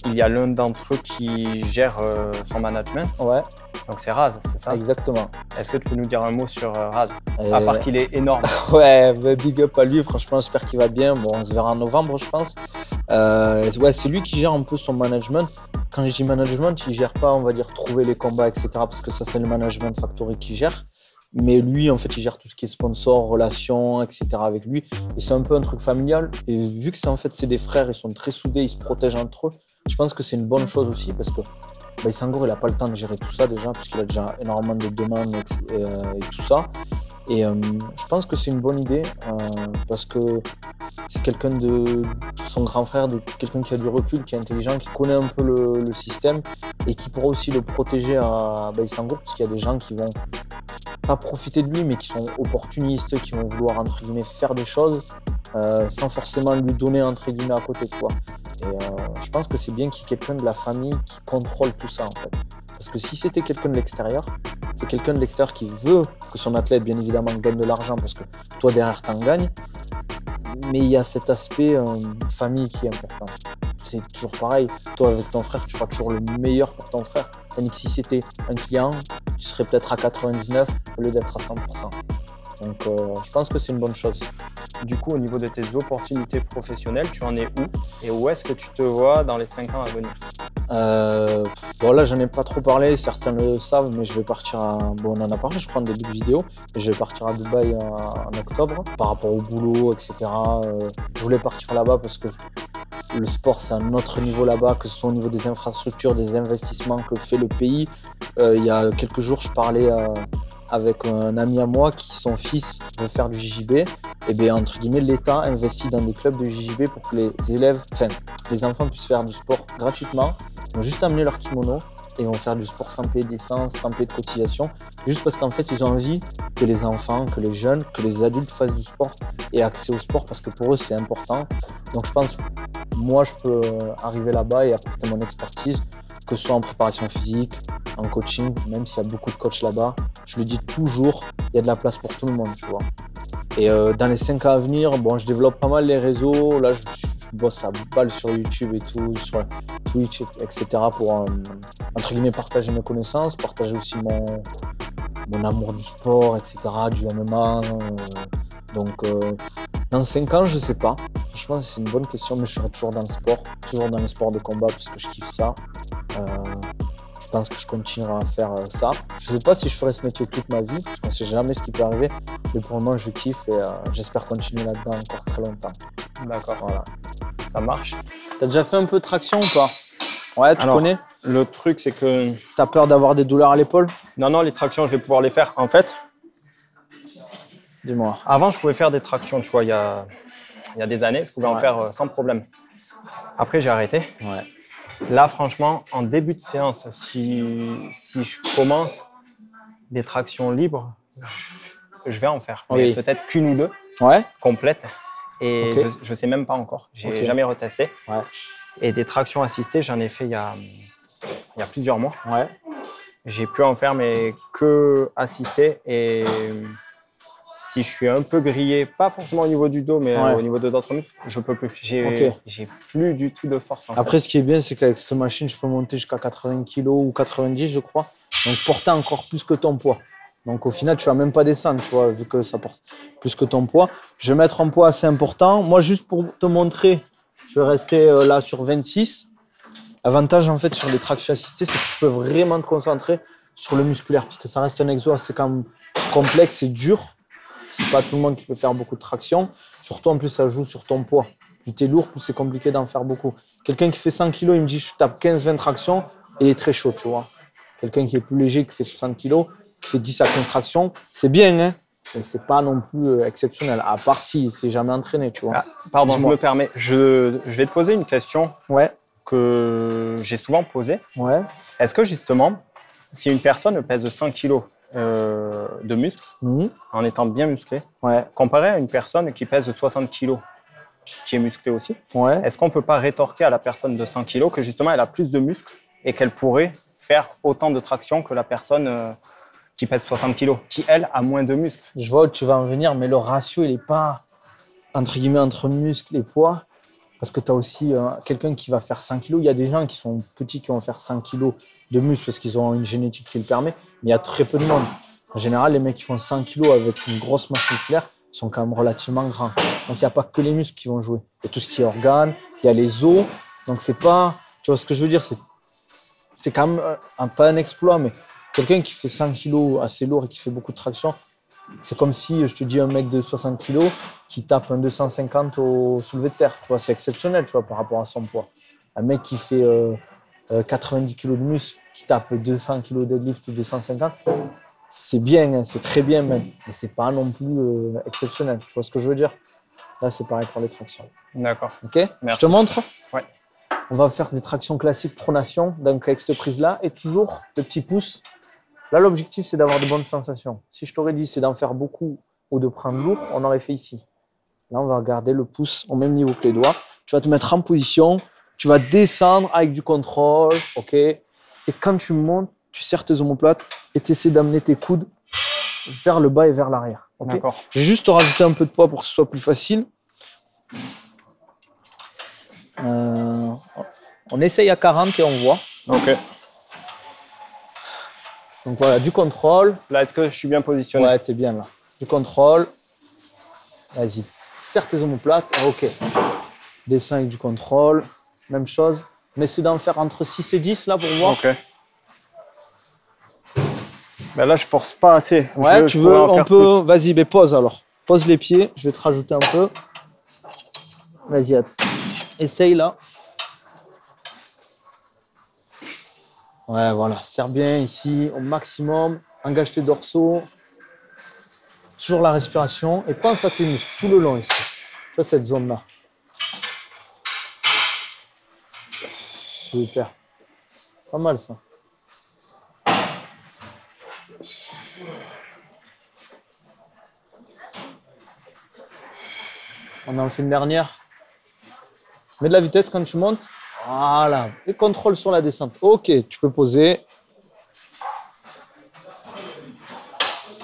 S2: il y a l'un d'entre eux qui gère son management.
S1: Ouais,
S2: Donc c'est Raz, c'est ça?
S1: exactement.
S2: Est-ce que tu peux nous dire un mot sur Raz?
S1: Et-
S2: À part qu'il est énorme.
S1: Ouais, bah, big up à lui, franchement, j'espère qu'il va bien. Bon, on se verra en novembre, je pense. Ouais, c'est lui qui gère un peu son management. Quand je dis management, il gère pas, on va dire, trouver les combats, etc. Parce que ça, c'est le management factory qui gère. Mais lui, en fait, il gère tout ce qui est sponsor, relations, etc. avec lui. Et c'est un peu un truc familial. Et vu que c'est en fait, c'est des frères, ils sont très soudés, ils se protègent entre eux. Je pense que c'est une bonne chose aussi parce que Sangour, il n'a pas le temps de gérer tout ça déjà, parce qu'il a déjà énormément de demandes et tout ça. Et je pense que c'est une bonne idée parce que c'est quelqu'un de son grand frère, de quelqu'un qui a du recul, qui est intelligent, qui connaît un peu le système et qui pourra aussi le protéger à Sangour, parce qu'il y a des gens qui vont pas profiter de lui, mais qui sont opportunistes, qui vont vouloir entre guillemets faire des choses sans forcément lui donner entre guillemets à côté, tu vois. Et je pense que c'est bien qu'il y ait quelqu'un de la famille qui contrôle tout ça en fait. Parce que si c'était quelqu'un de l'extérieur, c'est quelqu'un de l'extérieur qui veut que son athlète, bien évidemment, gagne de l'argent parce que toi derrière t'en gagnes. Mais il y a cet aspect famille qui est important. C'est toujours pareil. Toi avec ton frère, tu feras toujours le meilleur pour ton frère. Tandis que si c'était un client, tu serais peut-être à 99 au lieu d'être à 100%. Donc je pense que c'est une bonne chose.
S2: Du coup, au niveau de tes opportunités professionnelles, tu en es où? Et où est-ce que tu te vois dans les 5 ans à venir?
S1: Bon là j'en ai pas trop parlé, certains le savent, mais je vais partir Bon on en a parlé je crois en début de vidéo, mais je vais partir à Dubaï en octobre par rapport au boulot, etc. Je voulais partir là-bas parce que le sport c'est un autre niveau là-bas, que ce soit au niveau des infrastructures, des investissements que fait le pays. Il y a quelques jours je parlais avec un ami à moi qui, son fils, veut faire du JJB, et bien entre guillemets, l'État investit dans des clubs de JJB pour que les enfants puissent faire du sport gratuitement. Ils vont juste amener leur kimono et ils vont faire du sport sans payer d'essence, sans payer de cotisation, juste parce qu'en fait, ils ont envie que les enfants, que les jeunes, que les adultes fassent du sport et accès au sport parce que pour eux, c'est important. Donc je pense, moi, je peux arriver là-bas et apporter mon expertise, que ce soit en préparation physique, en coaching, même s'il y a beaucoup de coachs là-bas. Je le dis toujours, il y a de la place pour tout le monde, tu vois. Et dans les 5 ans à venir, bon, je développe pas mal les réseaux. Là, je bosse à balle sur YouTube et tout, sur Twitch, etc. pour, entre guillemets, partager mes connaissances, partager aussi mon amour du sport, etc., du MMA. Donc, dans 5 ans, je sais pas. Franchement, c'est une bonne question, mais je serai toujours dans le sport, toujours dans les sports de combat, parce que je kiffe ça. Je pense que je continuerai à faire ça. Je ne sais pas si je ferai ce métier toute ma vie, parce qu'on ne sait jamais ce qui peut arriver. Mais pour le moment, je kiffe et j'espère continuer là-dedans encore très longtemps.
S2: D'accord,
S1: Voilà.
S2: ça marche.
S1: T'as déjà fait un peu de traction ou pas? Ouais, tu connais?
S2: Le truc, c'est que...
S1: T'as peur d'avoir des douleurs à l'épaule?
S2: Non, les tractions, je vais pouvoir les faire. En fait,
S1: Dis-moi.
S2: avant, je pouvais faire des tractions, tu vois, il y a des années, je pouvais en faire sans problème. Après, j'ai arrêté.
S1: Ouais.
S2: Là, franchement, en début de séance, si je commence des tractions libres, je vais en faire. Mais peut-être qu'une ou deux complètes. Et je ne sais même pas encore. Je n'ai jamais retesté.
S1: Ouais.
S2: Et des tractions assistées, j'en ai fait il y a plusieurs mois.
S1: Ouais.
S2: J'ai pu en faire, mais que assisté. Et si je suis un peu grillé, pas forcément au niveau du dos, mais au niveau de d'autres muscles, je peux plus. J'ai plus du tout de force.
S1: Après, ce qui est bien, c'est qu'avec cette machine, je peux monter jusqu'à 80 kg ou 90, je crois. Donc, porter encore plus que ton poids. Donc, au final, tu ne vas même pas descendre, tu vois, vu que ça porte plus que ton poids. Je vais mettre un poids assez important. Moi, juste pour te montrer, je vais rester là sur 26. L'avantage, en fait, sur les tractions assistées, c'est que tu peux vraiment te concentrer sur le musculaire, parce que ça reste un exo assez quand même complexe et dur. C'est pas tout le monde qui peut faire beaucoup de traction. Surtout, en plus, ça joue sur ton poids. Plus tu es lourd, plus c'est compliqué d'en faire beaucoup. Quelqu'un qui fait 100 kg, il me dit je tape 15-20 tractions, il est très chaud, tu vois. Quelqu'un qui est plus léger, qui fait 60 kg, qui fait 10 à 15 tractions, c'est bien, hein, mais c'est pas non plus exceptionnel. À part s'il s'est jamais entraîné, tu vois.
S2: Ah, pardon, je me permets. Je vais te poser une question que j'ai souvent posée.
S1: Ouais.
S2: Est-ce que justement, si une personne pèse 100 kg de muscles, en étant bien musclé, comparé à une personne qui pèse 60 kg, qui est musclée aussi, est-ce qu'on ne peut pas rétorquer à la personne de 100 kg que justement elle a plus de muscles et qu'elle pourrait faire autant de traction que la personne qui pèse 60 kg, qui elle a moins de muscles?
S1: Je vois où tu vas en venir, mais le ratio, il n'est pas, entre guillemets, entre muscles et poids, Parce que tu as aussi quelqu'un qui va faire 5 kilos. Il y a des gens qui sont petits qui vont faire 5 kilos de muscle parce qu'ils ont une génétique qui le permet. Mais il y a très peu de monde. En général, les mecs qui font 5 kilos avec une grosse masse musculaire sont quand même relativement grands. Donc, il n'y a pas que les muscles qui vont jouer. Il y a tout ce qui est organes, il y a les os. Donc, c'est pas... Tu vois ce que je veux dire? C'est quand même pas un exploit, mais quelqu'un qui fait 5 kilos assez lourd et qui fait beaucoup de traction, c'est comme si je te dis un mec de 60 kilos qui tape un 250 au soulevé de terre. Tu vois, c'est exceptionnel, tu vois, par rapport à son poids. Un mec qui fait 90 kilos de muscle, qui tape 200 kilos de deadlift ou 250, c'est bien, hein, c'est très bien même, mais c'est pas non plus exceptionnel. Tu vois ce que je veux dire? Là, c'est pareil pour les tractions.
S2: D'accord.
S1: Ok.
S2: Merci.
S1: Je te montre.
S2: Ouais.
S1: On va faire des tractions classiques pronation, donc avec cette prise-là, et toujours le petit pouce. Là, l'objectif, c'est d'avoir de bonnes sensations. Si je t'aurais dit c'est d'en faire beaucoup ou de prendre lourd, on aurait fait ici. Là, on va garder le pouce au même niveau que les doigts. Tu vas te mettre en position, tu vas descendre avec du contrôle, ok? Et quand tu montes, tu serres tes omoplates et tu essaies d'amener tes coudes vers le bas et vers l'arrière. Okay?
S2: D'accord.
S1: Je vais juste te rajouter un peu de poids pour que ce soit plus facile. On essaye à 40 et on voit.
S2: Ok.
S1: Donc voilà, du contrôle.
S2: Là, est-ce que je suis bien positionné?
S1: Ouais, t'es bien là. Du contrôle. Vas-y. Serre tes omoplates. Ok. Descends avec du contrôle. Même chose. On essaie d'en faire entre 6 et 10 là pour voir.
S2: Ok. Ben là, je force pas assez.
S1: Ouais, tu veux, on peut. Vas-y, mais pose alors. Pose les pieds. Je vais te rajouter un peu. Vas-y, essaye là. Ouais, voilà. Serre bien ici au maximum. Engage tes dorsaux. Toujours la respiration. Et pense à tes muscles tout le long ici. Tu vois cette zone-là. Super. Pas mal ça. On en fait une dernière. Mets de la vitesse quand tu montes. Voilà. Et contrôle sur la descente. Ok, tu peux poser.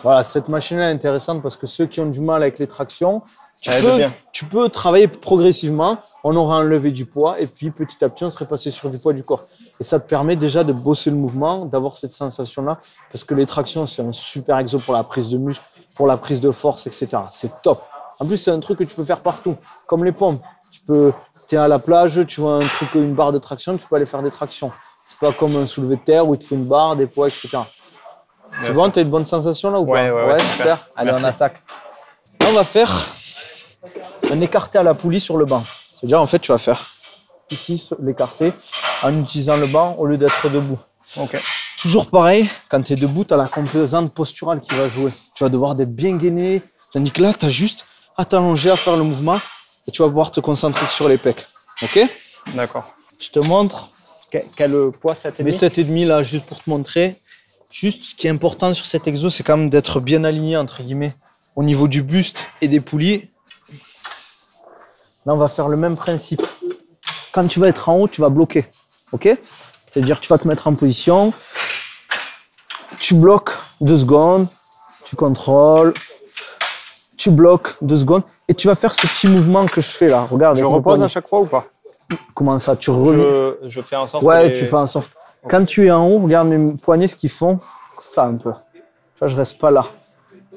S1: Voilà, cette machine-là est intéressante parce que ceux qui ont du mal avec les tractions, tu peux travailler progressivement. On aura enlevé du poids et puis petit à petit, on serait passé sur du poids du corps. Et ça te permet déjà de bosser le mouvement, d'avoir cette sensation-là parce que les tractions, c'est un super exo pour la prise de muscle, pour la prise de force, etc. C'est top. En plus, c'est un truc que tu peux faire partout, comme les pompes. Tu es à la plage, tu vois un truc, une barre de traction, tu peux aller faire des tractions. C'est pas comme un soulevé de terre où il te faut une barre, des poids, etc. C'est bon, tu as une bonne sensation là ou pas?
S2: Ouais,
S1: super. Allez,
S2: merci.
S1: on attaque. Là, on va faire un écarté à la poulie sur le banc. C'est-à-dire, en fait, tu vas faire ici l'écarté en utilisant le banc au lieu d'être debout.
S2: Ok.
S1: Toujours pareil, quand tu es debout, tu as la composante posturale qui va jouer. Tu vas devoir être bien gainé. Tandis que là, tu as juste à t'allonger, à faire le mouvement et tu vas pouvoir te concentrer sur les pecs. Ok?
S2: D'accord.
S1: Je te montre.
S2: Quel poids 7,5?
S1: Mais 7,5 là, juste pour te montrer. Juste, ce qui est important sur cet exo, c'est quand même d'être bien aligné, entre guillemets, au niveau du buste et des poulies. Là, on va faire le même principe. Quand tu vas être en haut, tu vas bloquer. Ok? C'est-à-dire, tu vas te mettre en position. Tu bloques 2 secondes. Tu contrôles. Tu bloques 2 secondes. Et tu vas faire ce petit mouvement que je fais là. Regarde.
S2: Je repose à chaque fois ou pas?
S1: Comment ça? Tu remets.
S2: Je fais en sorte
S1: Ouais, tu fais en sorte. Okay. Quand tu es en haut, regarde mes poignets, ce qu'ils font. Ça un peu. Tu vois, je reste pas là.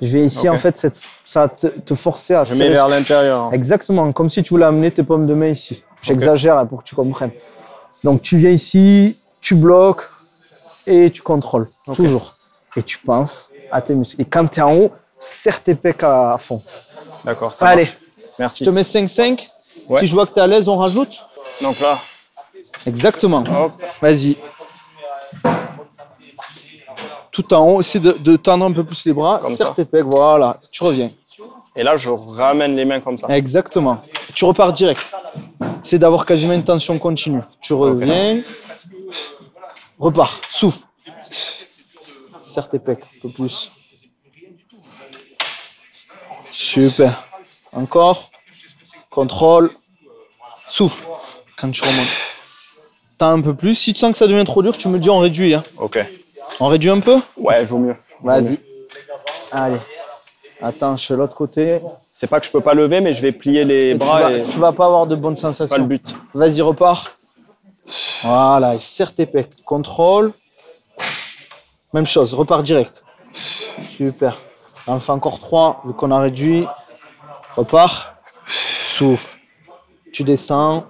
S1: Je vais ici, okay. En fait, ça va te forcer à...
S2: Je mets vers l'intérieur.
S1: Exactement, comme si tu voulais amener tes paumes de main ici. J'exagère okay. Pour que tu comprennes. Donc, tu viens ici, tu bloques et tu contrôles, okay. Toujours. Et tu penses à tes muscles. Et quand tu es en haut, serre tes pecs à fond.
S2: D'accord, ça
S1: Allez,
S2: marche. Merci.
S1: Je te mets 5-5.
S2: Ouais.
S1: Si je vois que tu es à l'aise, on rajoute.
S2: Donc là.
S1: Exactement. Vas-y. Tout en haut, essaie de tendre un peu plus les bras, serre tes pecs, voilà, tu reviens.
S2: Et là, je ramène les mains comme ça.
S1: Exactement. Tu repars direct. C'est d'avoir quasiment une tension continue. Tu reviens, repars, souffle. Serre tes pecs un peu plus. Super. Encore. Contrôle. Souffle. Quand tu remontes. Tends un peu plus. Si tu sens que ça devient trop dur, tu me dis on réduit. Hein.
S2: Ok.
S1: On réduit un peu?
S2: Ouais, vaut mieux.
S1: Vas-y. Allez. Attends, je fais l'autre côté.
S2: C'est pas que je peux pas lever, mais je vais plier les bras.
S1: Tu vas pas avoir de bonnes sensations.
S2: C'est pas le but.
S1: Vas-y, repars. Voilà, et serre tes pecs. Contrôle. Même chose, repars direct. Super. On fait encore 3, vu qu'on a réduit. Repars. Souffle. Tu descends.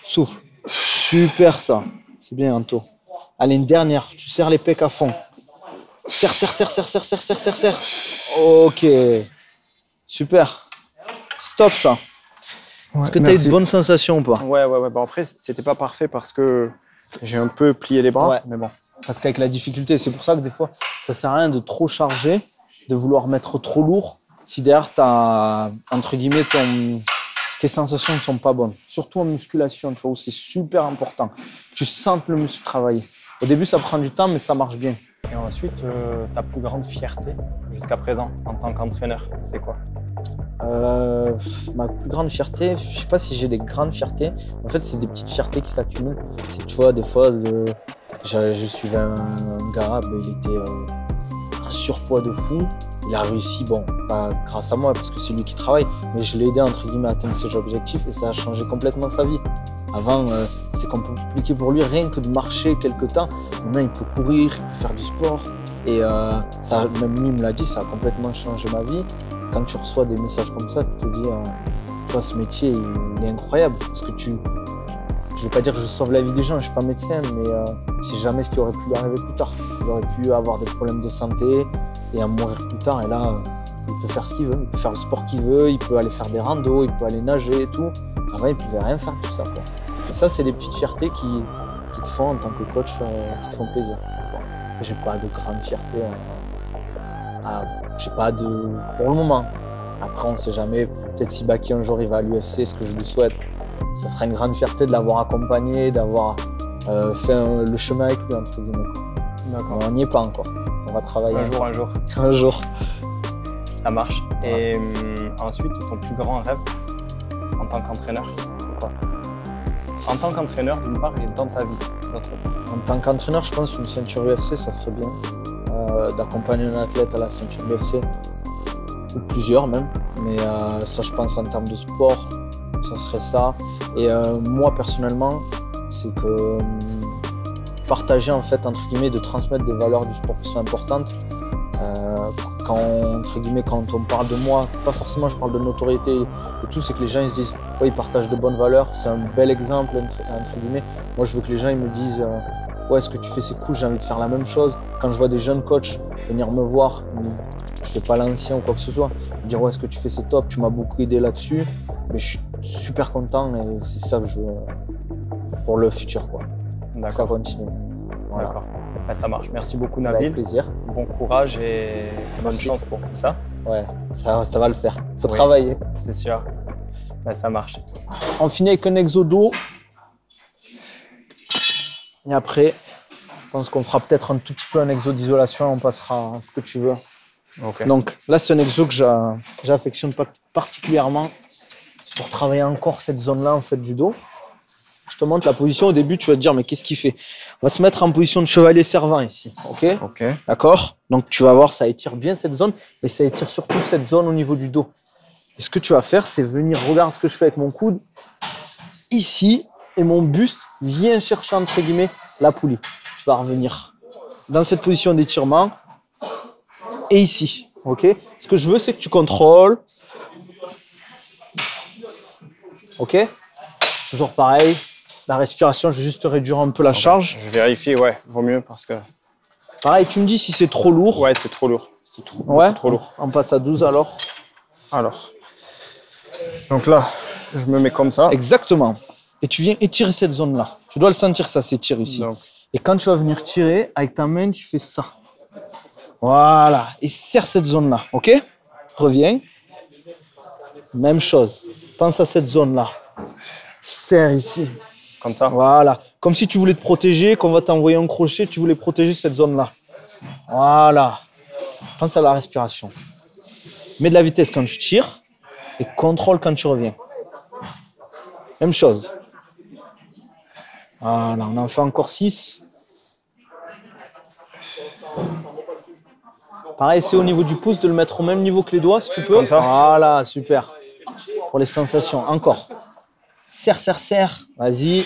S1: Souffle. Super ça. C'est bien, Anto. Allez, une dernière. Tu serres les pecs à fond. Serre, serre, serre, serre, serre, serre, serre, serre, serre. Ok. Super. Stop ça. Est-ce que tu as eu de bonnes sensations ou pas?
S2: Ouais. Bon, après, c'était pas parfait parce que j'ai un peu plié les bras.
S1: Ouais.
S2: Mais bon.
S1: Parce qu'avec la difficulté, c'est pour ça que des fois, ça sert à rien de trop charger, de vouloir mettre trop lourd. Si derrière, entre guillemets, tes sensations ne sont pas bonnes. Surtout en musculation, tu vois, où c'est super important. Tu sens le muscle travailler. Au début, ça prend du temps, mais ça marche bien.
S2: Et ensuite, ta plus grande fierté jusqu'à présent en tant qu'entraîneur, c'est quoi?
S1: Ma plus grande fierté, je sais pas si j'ai des grandes fiertés. En fait, c'est des petites fiertés qui s'accumulent. Tu vois, des fois, je suivais un gars, il était un surpoids de fou. Il a réussi, bon, pas grâce à moi, parce que c'est lui qui travaille, mais je l'ai aidé, entre guillemets, à atteindre ses objectifs et ça a changé complètement sa vie. Avant, c'est compliqué pour lui, rien que de marcher quelque temps. Maintenant, il peut courir, il peut faire du sport. Et ça, même lui me l'a dit, ça a complètement changé ma vie. Quand tu reçois des messages comme ça, tu te dis, toi, ce métier, il est incroyable. Parce que je ne vais pas dire que je sauve la vie des gens, je ne suis pas médecin, mais c'est jamais ce qui aurait pu lui arriver plus tard. Il aurait pu avoir des problèmes de santé et en mourir plus tard. Et là, il peut faire ce qu'il veut, il peut faire le sport qu'il veut, il peut aller faire des randos, il peut aller nager et tout. Avant, il ne pouvait rien faire tout ça, quoi. Et ça, c'est des petites fiertés qui te font, en tant que coach, qui te font plaisir. J'ai pas de grande fierté. J'ai pas de... Pour le moment. Après, on ne sait jamais. Peut-être si Baki un jour il va à l'UFC, ce que je lui souhaite, ça sera une grande fierté de l'avoir accompagné, d'avoir fait le chemin avec lui, entre guillemets. D'accord. On n'y est pas encore. On va travailler.
S2: Un jour.
S1: Un jour.
S2: Ça marche. Et ensuite, ton plus grand rêve en tant qu'entraîneur, c'est quoi? En tant qu'entraîneur, d'une part, et dans ta vie, d'autre part.
S1: En tant qu'entraîneur, je pense qu'une ceinture UFC, ça serait bien. D'accompagner un athlète à la ceinture UFC, ou plusieurs même. Mais ça, je pense, en termes de sport, ça serait ça. Et moi, personnellement, c'est que partager, en fait, entre guillemets, de transmettre des valeurs du sport qui sont importantes. Entre guillemets, quand on parle de moi, pas forcément je parle de notoriété et tout, c'est que les gens ils se disent ouais, ils partagent de bonnes valeurs, c'est un bel exemple entre guillemets. Moi je veux que les gens ils me disent ouais, ce que tu fais c'est cool, j'ai envie de faire la même chose. Quand je vois des jeunes coachs venir me voir, je fais pas l'ancien ou quoi que ce soit, me dire ouais, ce que tu fais c'est top, tu m'as beaucoup aidé là-dessus, mais je suis super content et c'est ça que je veux pour le futur, quoi.
S2: D'accord.
S1: Ça continue. Voilà.
S2: D'accord. Ben, ça marche. Merci beaucoup Nabil.
S1: Avec plaisir.
S2: Bon courage et bonne chance pour tout ça.
S1: Ouais, ça va le faire. Faut travailler.
S2: C'est sûr. Ben, ça marche.
S1: On finit avec un exo dos. Et après, je pense qu'on fera peut-être un tout petit peu un exo d'isolation. On passera à ce que tu veux.
S2: Okay.
S1: Donc là, c'est un exo que j'affectionne particulièrement pour travailler encore cette zone-là en fait, du dos. Je te montre la position. Au début, tu vas te dire, mais qu'est-ce qu'il fait? On va se mettre en position de chevalier servant ici. OK? D'accord? Donc, tu vas voir, ça étire bien cette zone, mais ça étire surtout cette zone au niveau du dos. Et ce que tu vas faire, c'est venir, regarde ce que je fais avec mon coude, ici, et mon buste vient chercher, entre guillemets, la poulie. Tu vas revenir dans cette position d'étirement, et ici. OK? Ce que je veux, c'est que tu contrôles. OK? Toujours pareil. La respiration, je vais juste réduire un peu la charge.
S2: Je vérifie, ouais, vaut mieux parce que...
S1: Pareil, tu me dis si c'est trop lourd.
S2: Ouais, c'est trop lourd. C'est trop lourd.
S1: On passe à 12 alors.
S2: Donc là, je me mets comme ça.
S1: Exactement. Et tu viens étirer cette zone-là. Tu dois le sentir, ça s'étire ici. Donc. Et quand tu vas venir tirer, avec ta main, tu fais ça. Voilà. Et serre cette zone-là, OK? Reviens. Même chose. Pense à cette zone-là. Serre ici.
S2: Comme ça?
S1: Voilà. Comme si tu voulais te protéger, qu'on va t'envoyer un crochet, tu voulais protéger cette zone-là. Voilà. Pense à la respiration. Mets de la vitesse quand tu tires et contrôle quand tu reviens. Même chose. Voilà, on en fait encore 6. Pareil, c'est au niveau du pouce de le mettre au même niveau que les doigts, si tu peux.
S2: Comme ça.
S1: Voilà, super. Pour les sensations. Encore. Serre, serre, serre. Vas-y.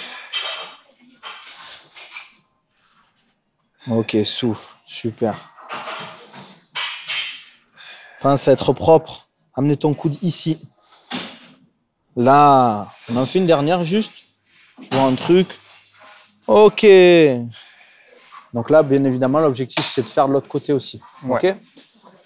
S1: Ok, souffle. Super. Pense à être propre. Amenez ton coude ici. Là. On en fait une dernière juste. Je vois un truc. Ok. Donc là, bien évidemment, l'objectif, c'est de faire de l'autre côté aussi.
S2: Ouais.
S1: Ok.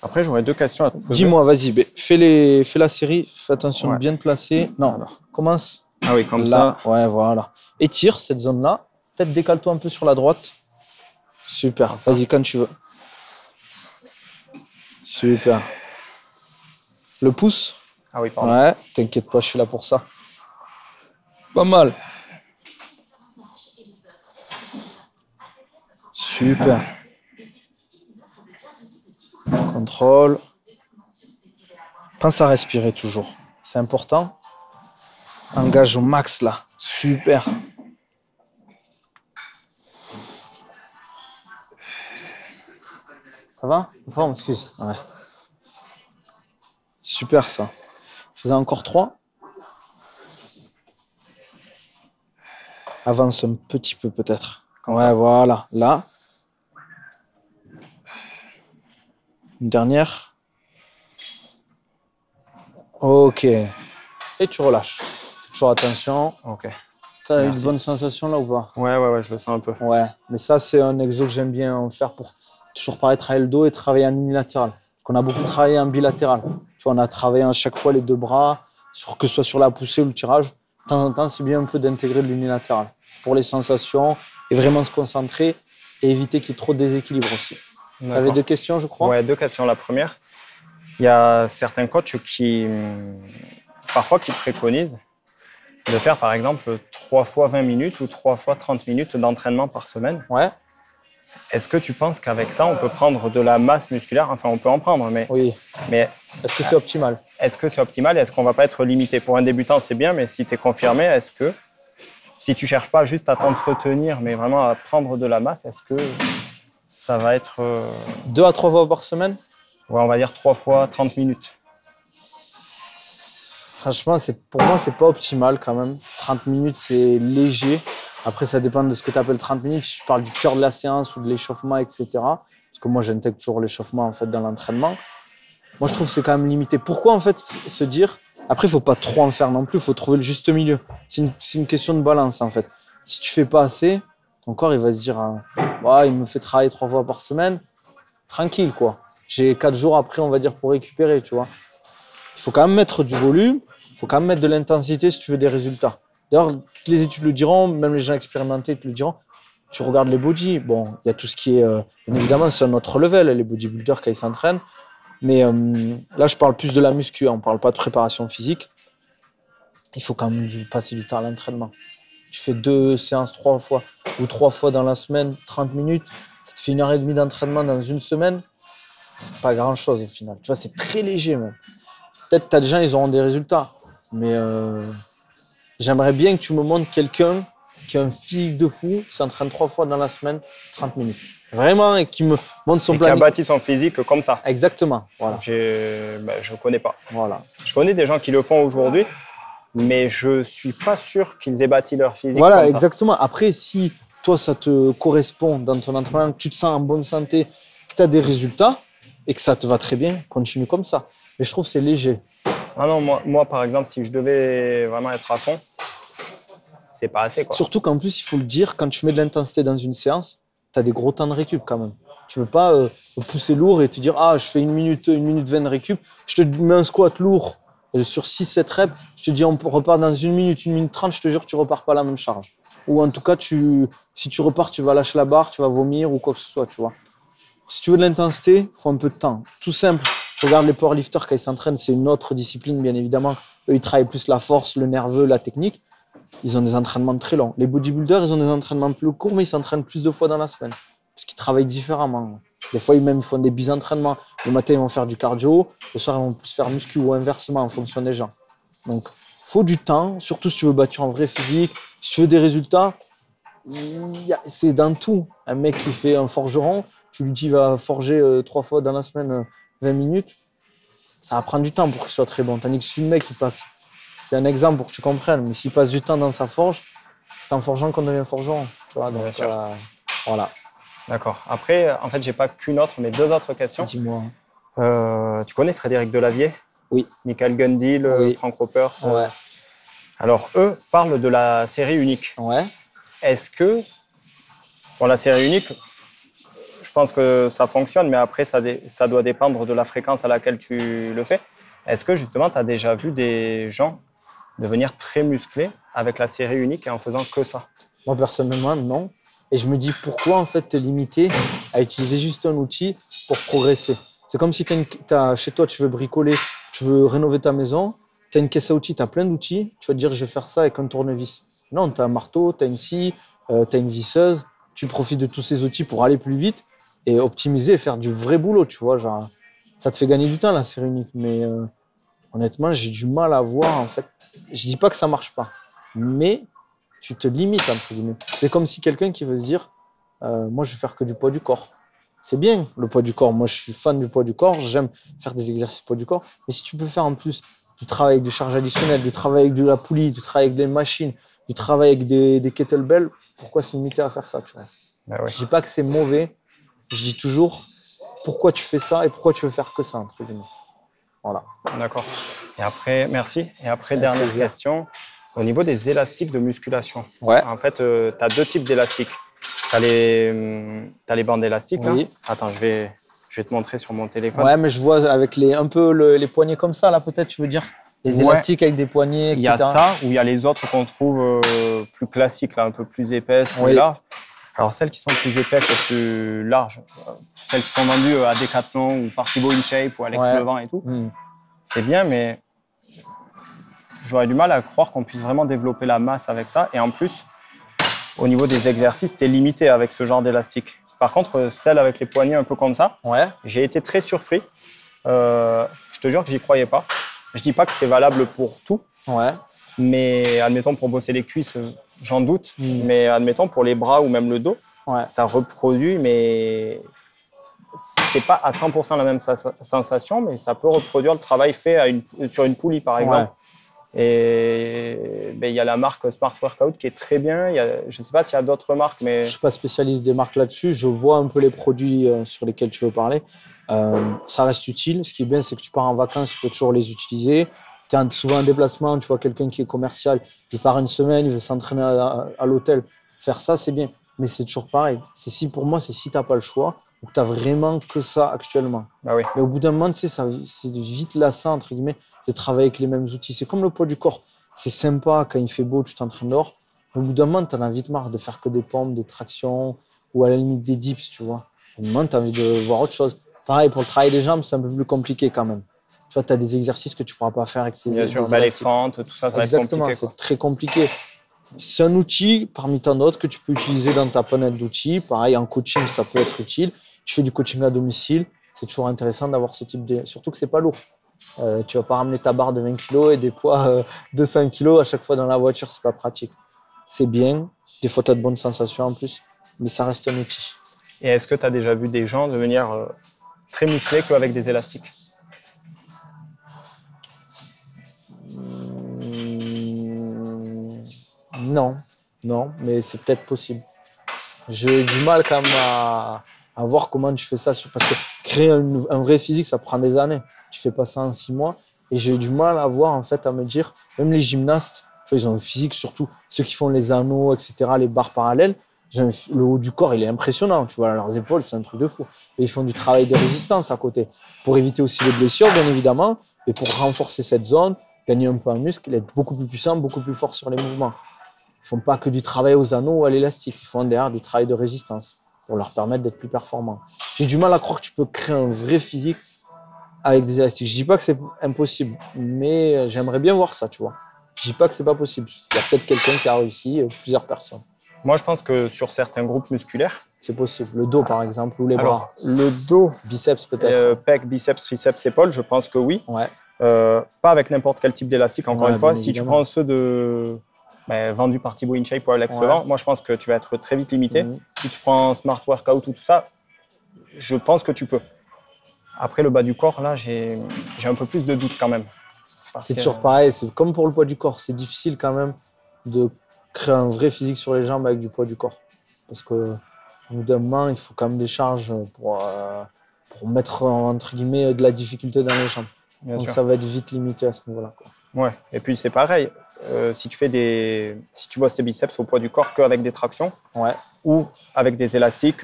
S2: Après, j'aurais 2 questions à te poser.
S1: Dis-moi, vas-y. Fais la série. Fais attention de bien te placer. Non,
S2: alors.
S1: Commence.
S2: Ah oui, comme
S1: là.
S2: ça.
S1: Ouais, voilà. Étire cette zone-là. Peut-être décale-toi un peu sur la droite. Super. Vas-y, quand tu veux. Super. Le pouce.
S2: Ah oui, pardon.
S1: Ouais, t'inquiète pas, je suis là pour ça. Pas mal. Super. Contrôle. Pense à respirer toujours. C'est important. Engage au max là. Super. Ça va? Enfin, on m'excuse. Ouais. Super ça. Faisais encore 3. Avance un petit peu peut-être.
S2: Comme
S1: ouais,
S2: ça.
S1: Voilà. Là. Une dernière. Ok. Et tu relâches. Fais toujours attention.
S2: Ok.
S1: T'as une bonne sensation là ou pas?
S2: Ouais, je le sens un peu.
S1: Ouais. Mais ça, c'est un exo que j'aime bien en faire pour toujours pareil, travailler le dos et travailler en unilatéral. Parce qu'on a beaucoup travaillé en bilatéral. Tu vois, on a travaillé à chaque fois les 2 bras, que ce soit sur la poussée ou le tirage. De temps en temps, c'est bien un peu d'intégrer de l'unilatéral pour les sensations et vraiment se concentrer et éviter qu'il y ait trop de déséquilibre aussi. Tu avais 2 questions, je crois?
S2: Ouais, 2 questions. La première, il y a certains coachs qui préconisent de faire par exemple 3 fois 20 minutes ou 3 fois 30 minutes d'entraînement par semaine.
S1: Ouais.
S2: Est-ce que tu penses qu'avec ça, on peut prendre de la masse musculaire? Enfin, on peut en prendre, mais
S1: Oui.
S2: Mais
S1: est-ce que c'est optimal?
S2: Est-ce que c'est optimal? Est-ce qu'on ne va pas être limité? Pour un débutant, c'est bien, mais si tu es confirmé, est-ce que si tu ne cherches pas juste à t'entretenir, mais vraiment à prendre de la masse, est-ce que ça va être…
S1: 2 à 3 fois par semaine?
S2: Ouais, on va dire 3 fois 30 minutes.
S1: Franchement, pour moi, c'est pas optimal quand même. 30 minutes, c'est léger. Après, ça dépend de ce que tu appelles 30 minutes. Si tu parles du cœur de la séance ou de l'échauffement, etc. Parce que moi, j'intègre toujours l'échauffement en fait, dans l'entraînement. Moi, je trouve que c'est quand même limité. Pourquoi en fait se dire… Après, il ne faut pas trop en faire non plus. Il faut trouver le juste milieu. C'est une question de balance en fait. Si tu fais pas assez, ton corps, il va se dire il me fait travailler 3 fois par semaine. Tranquille, quoi. J'ai 4 jours après, on va dire, pour récupérer, tu vois. Il faut quand même mettre du volume. Il faut quand même mettre de l'intensité si tu veux des résultats. D'ailleurs, toutes les études le diront, même les gens expérimentés te le diront. Tu regardes les body, bon, il y a tout ce qui est… bien évidemment, c'est un autre level, les bodybuilders, quand ils s'entraînent. Mais là, je parle plus de la muscu, on ne parle pas de préparation physique. Il faut quand même passer du temps à l'entraînement. Tu fais 2 séances 3 fois ou 3 fois dans la semaine, 30 minutes. Ça te fait 1h30 d'entraînement dans une semaine. C'est pas grand-chose au final. Tu vois, c'est très léger même. Peut-être que tu as des gens, ils auront des résultats. Mais j'aimerais bien que tu me montres quelqu'un qui a un physique de fou, qui s'entraîne 3 fois dans la semaine, 30 minutes. Vraiment, et qui me montre son
S2: planning. Qui a bâti son physique comme ça.
S1: Exactement. Voilà.
S2: Je ne connais pas.
S1: Voilà.
S2: Je connais des gens qui le font aujourd'hui, mais je ne suis pas sûr qu'ils aient bâti leur physique
S1: voilà,
S2: comme ça.
S1: Exactement. Après, si toi, ça te correspond dans ton entraînement, que tu te sens en bonne santé, que tu as des résultats et que ça te va très bien, continue comme ça. Mais je trouve que c'est léger.
S2: Ah non, moi, par exemple, si je devais vraiment être à fond, c'est pas assez, quoi.
S1: Surtout qu'en plus, il faut le dire, quand tu mets de l'intensité dans une séance, tu as des gros temps de récup quand même. Tu ne peux pas pousser lourd et te dire je fais 1 minute 20 de récup. Je te mets un squat lourd sur 6-7 reps. Je te dis on repart dans 1 minute 30. Je te jure, tu ne repars pas la même charge. Ou en tout cas, si tu repars, tu vas lâcher la barre, tu vas vomir ou quoi que ce soit. Tu vois. Si tu veux de l'intensité, il faut un peu de temps. Tout simple. Tu regardes les powerlifters quand ils s'entraînent, c'est une autre discipline, bien évidemment. Eux, ils travaillent plus la force, le nerveux, la technique. Ils ont des entraînements très longs. Les bodybuilders, ils ont des entraînements plus courts, mais ils s'entraînent plus de fois dans la semaine. Parce qu'ils travaillent différemment. Des fois, ils font des bis-entraînements. Le matin, ils vont faire du cardio. Le soir, ils vont plus faire muscu ou inversement en fonction des gens. Donc, il faut du temps, surtout si tu veux bâtir un vrai physique. Si tu veux des résultats, c'est dans tout. Un mec qui fait un forgeron, tu lui dis va forger 3 fois dans la semaine 20 minutes, ça va prendre du temps pour qu'il soit très bon. Tandis que si le mec, il passe, c'est un exemple pour que tu comprennes, mais s'il passe du temps dans sa forge, c'est en forgeant qu'on devient forgeron. Tu vois, donc, voilà.
S2: D'accord. Après, en fait, j'ai pas qu'une autre, mais 2 autres questions.
S1: Dis-moi.
S2: Tu connais Frédéric Delavier?
S1: Oui.
S2: Michael Gundil,
S1: Oui.
S2: Frank Ropers.
S1: Ouais.
S2: Alors, eux parlent de la série unique.
S1: Ouais.
S2: Est-ce que, bon, la série unique, je pense que ça fonctionne, mais après, ça doit dépendre de la fréquence à laquelle tu le fais. Est-ce que, justement, tu as déjà vu des gens devenir très musclés avec la série unique et en faisant que ça?
S1: Moi, personnellement, non. Et je me dis, pourquoi, en fait, te limiter à utiliser juste un outil pour progresser? C'est comme si chez toi, tu veux bricoler, tu veux rénover ta maison, tu as une caisse à outils, tu as plein d'outils, tu vas te dire, je vais faire ça avec un tournevis. Non, tu as un marteau, tu as une scie, tu as une visseuse, tu profites de tous ces outils pour aller plus vite et optimiser et faire du vrai boulot, tu vois. Genre, ça te fait gagner du temps, la série unique. Mais honnêtement, j'ai du mal à voir, en fait. Je dis pas que ça marche pas, mais tu te limites, entre guillemets. C'est comme si quelqu'un qui veut se dire, moi, je vais faire que du poids du corps. C'est bien, le poids du corps. Moi, je suis fan du poids du corps. J'aime faire des exercices poids du corps. Mais si tu peux faire en plus du travail avec des charges additionnelles, du travail avec de la poulie, du travail avec des machines, du travail avec des kettlebells, pourquoi se limiter à faire ça, tu vois?
S2: Ben ouais.
S1: Je dis pas que c'est mauvais. Je dis toujours pourquoi tu fais ça et pourquoi tu veux faire que ça, entre guillemets. Voilà.
S2: D'accord. Et après, merci. Et après,
S1: Avec
S2: dernière
S1: plaisir.
S2: question. Au niveau des élastiques de musculation,
S1: Ouais.
S2: en fait, tu as 2 types d'élastiques. Tu as les bandes élastiques.
S1: Oui.
S2: Là. Attends, je vais te montrer sur mon téléphone.
S1: Ouais, mais je vois avec un peu les poignets comme ça, là, peut-être, tu veux dire? Les
S2: Ouais.
S1: élastiques avec des poignets, etc.
S2: Il y a ça, ou il y a les autres qu'on trouve plus classiques, là, un peu plus épaisses, plus
S1: Oui.
S2: larges. Alors, celles qui sont plus épaisses et plus larges, celles qui sont vendues à Decathlon ou par Thibaut InShape ou Alex
S1: Ouais.
S2: Levent et tout, c'est bien, mais j'aurais du mal à croire qu'on puisse vraiment développer la masse avec ça. Et en plus, au niveau des exercices, tu es limité avec ce genre d'élastique. Par contre, celle avec les poignets un peu comme ça,
S1: Ouais.
S2: j'ai été très surpris. Je te jure que j'y croyais pas. Je dis pas que c'est valable pour tout,
S1: Ouais.
S2: mais admettons pour bosser les cuisses, j'en doute. Mais admettons pour les bras ou même le dos,
S1: Ouais.
S2: ça reproduit, mais c'est pas à 100% la même sensation, mais ça peut reproduire le travail fait sur une poulie, par exemple. Et il y a la marque Smart Workout qui est très bien. Je ne sais pas s'il y a d'autres marques, mais...
S1: Je ne suis pas spécialiste des marques là-dessus. Je vois un peu les produits sur lesquels tu veux parler. Ça reste utile. Ce qui est bien, c'est que tu pars en vacances, tu peux toujours les utiliser. Tu es souvent en déplacement, tu vois quelqu'un qui est commercial, il part une semaine, il veut s'entraîner à l'hôtel. Faire ça, c'est bien. Mais c'est toujours pareil. Pour moi, c'est si tu n'as pas le choix ou que tu n'as vraiment que ça actuellement.
S2: Bah oui.
S1: Mais au bout d'un moment, tu sais, c'est vite lassant, entre guillemets, de travailler avec les mêmes outils. C'est comme le poids du corps. C'est sympa quand il fait beau, tu t'entraînes dehors. Mais au bout d'un moment, tu en as vite marre de faire que des pompes, des tractions ou à la limite des dips, tu vois. Au bout d'un moment, tu as envie de voir autre chose. Pareil, pour le travail des jambes, c'est un peu plus compliqué quand même. Tu vois, tu as des exercices que tu ne pourras pas faire avec ces
S2: Bien sûr, les fentes, tout ça, ça va être
S1: Exactement,
S2: compliqué.
S1: c'est très compliqué. C'est un outil parmi tant d'autres que tu peux utiliser dans ta panel d'outils. Pareil, en coaching, ça peut être utile. Tu fais du coaching à domicile, c'est toujours intéressant d'avoir ce type de... Surtout que c'est pas lourd. Tu vas pas ramener ta barre de 20 kg et des poids de 5 kg à chaque fois dans la voiture, c'est pas pratique. C'est bien, des fois tu as de bonnes sensations en plus, mais ça reste un outil.
S2: Et est-ce que tu as déjà vu des gens devenir très musclés qu'avec des élastiques?
S1: Non, mais c'est peut-être possible. J'ai du mal quand même à voir comment tu fais ça. Parce que créer un vrai physique, ça prend des années. Tu fais pas ça en 6 mois. Et j'ai du mal à voir, en fait, à me dire, même les gymnastes, tu vois, ils ont un physique, surtout ceux qui font les anneaux, etc., les barres parallèles. Le haut du corps, il est impressionnant. Tu vois, leurs épaules, c'est un truc de fou. Et ils font du travail de résistance à côté. Pour éviter aussi les blessures, bien évidemment. Et pour renforcer cette zone, gagner un peu en muscle, être beaucoup plus puissant, beaucoup plus fort sur les mouvements. Ils font pas que du travail aux anneaux ou à l'élastique. Ils font derrière du travail de résistance pour leur permettre d'être plus performants. J'ai du mal à croire que tu peux créer un vrai physique avec des élastiques. Je dis pas que c'est impossible, mais j'aimerais bien voir ça, tu vois. Je dis pas que c'est pas possible. Il y a peut-être quelqu'un qui a réussi, plusieurs personnes.
S2: Moi, je pense que sur certains groupes musculaires,
S1: c'est possible. Le dos, par exemple, ou les bras.
S2: Le dos,
S1: biceps peut-être.
S2: Pec, biceps, triceps, épaules, je pense que oui.
S1: Ouais.
S2: Pas avec n'importe quel type d'élastique, encore une fois. Si
S1: évidemment.
S2: tu prends ceux vendus par Thibaut InShape ou Alex Levent, moi, je pense que tu vas être très vite limité. Si tu prends Smart Workout ou tout ça, je pense que tu peux. Après, le bas du corps, là, j'ai un peu plus de doute quand même.
S1: C'est toujours pareil, c'est comme pour le poids du corps. C'est difficile quand même de créer un vrai physique sur les jambes avec du poids du corps. Parce que, au bout d'un moment, il faut quand même des charges pour mettre, entre guillemets, de la difficulté dans les jambes.
S2: Bien
S1: Donc
S2: sûr.
S1: ça va être vite limité à ce niveau-là.
S2: Ouais. Et puis, c'est pareil. Si tu bosses tes biceps au poids du corps qu'avec des tractions
S1: Ouais.
S2: ou avec des élastiques,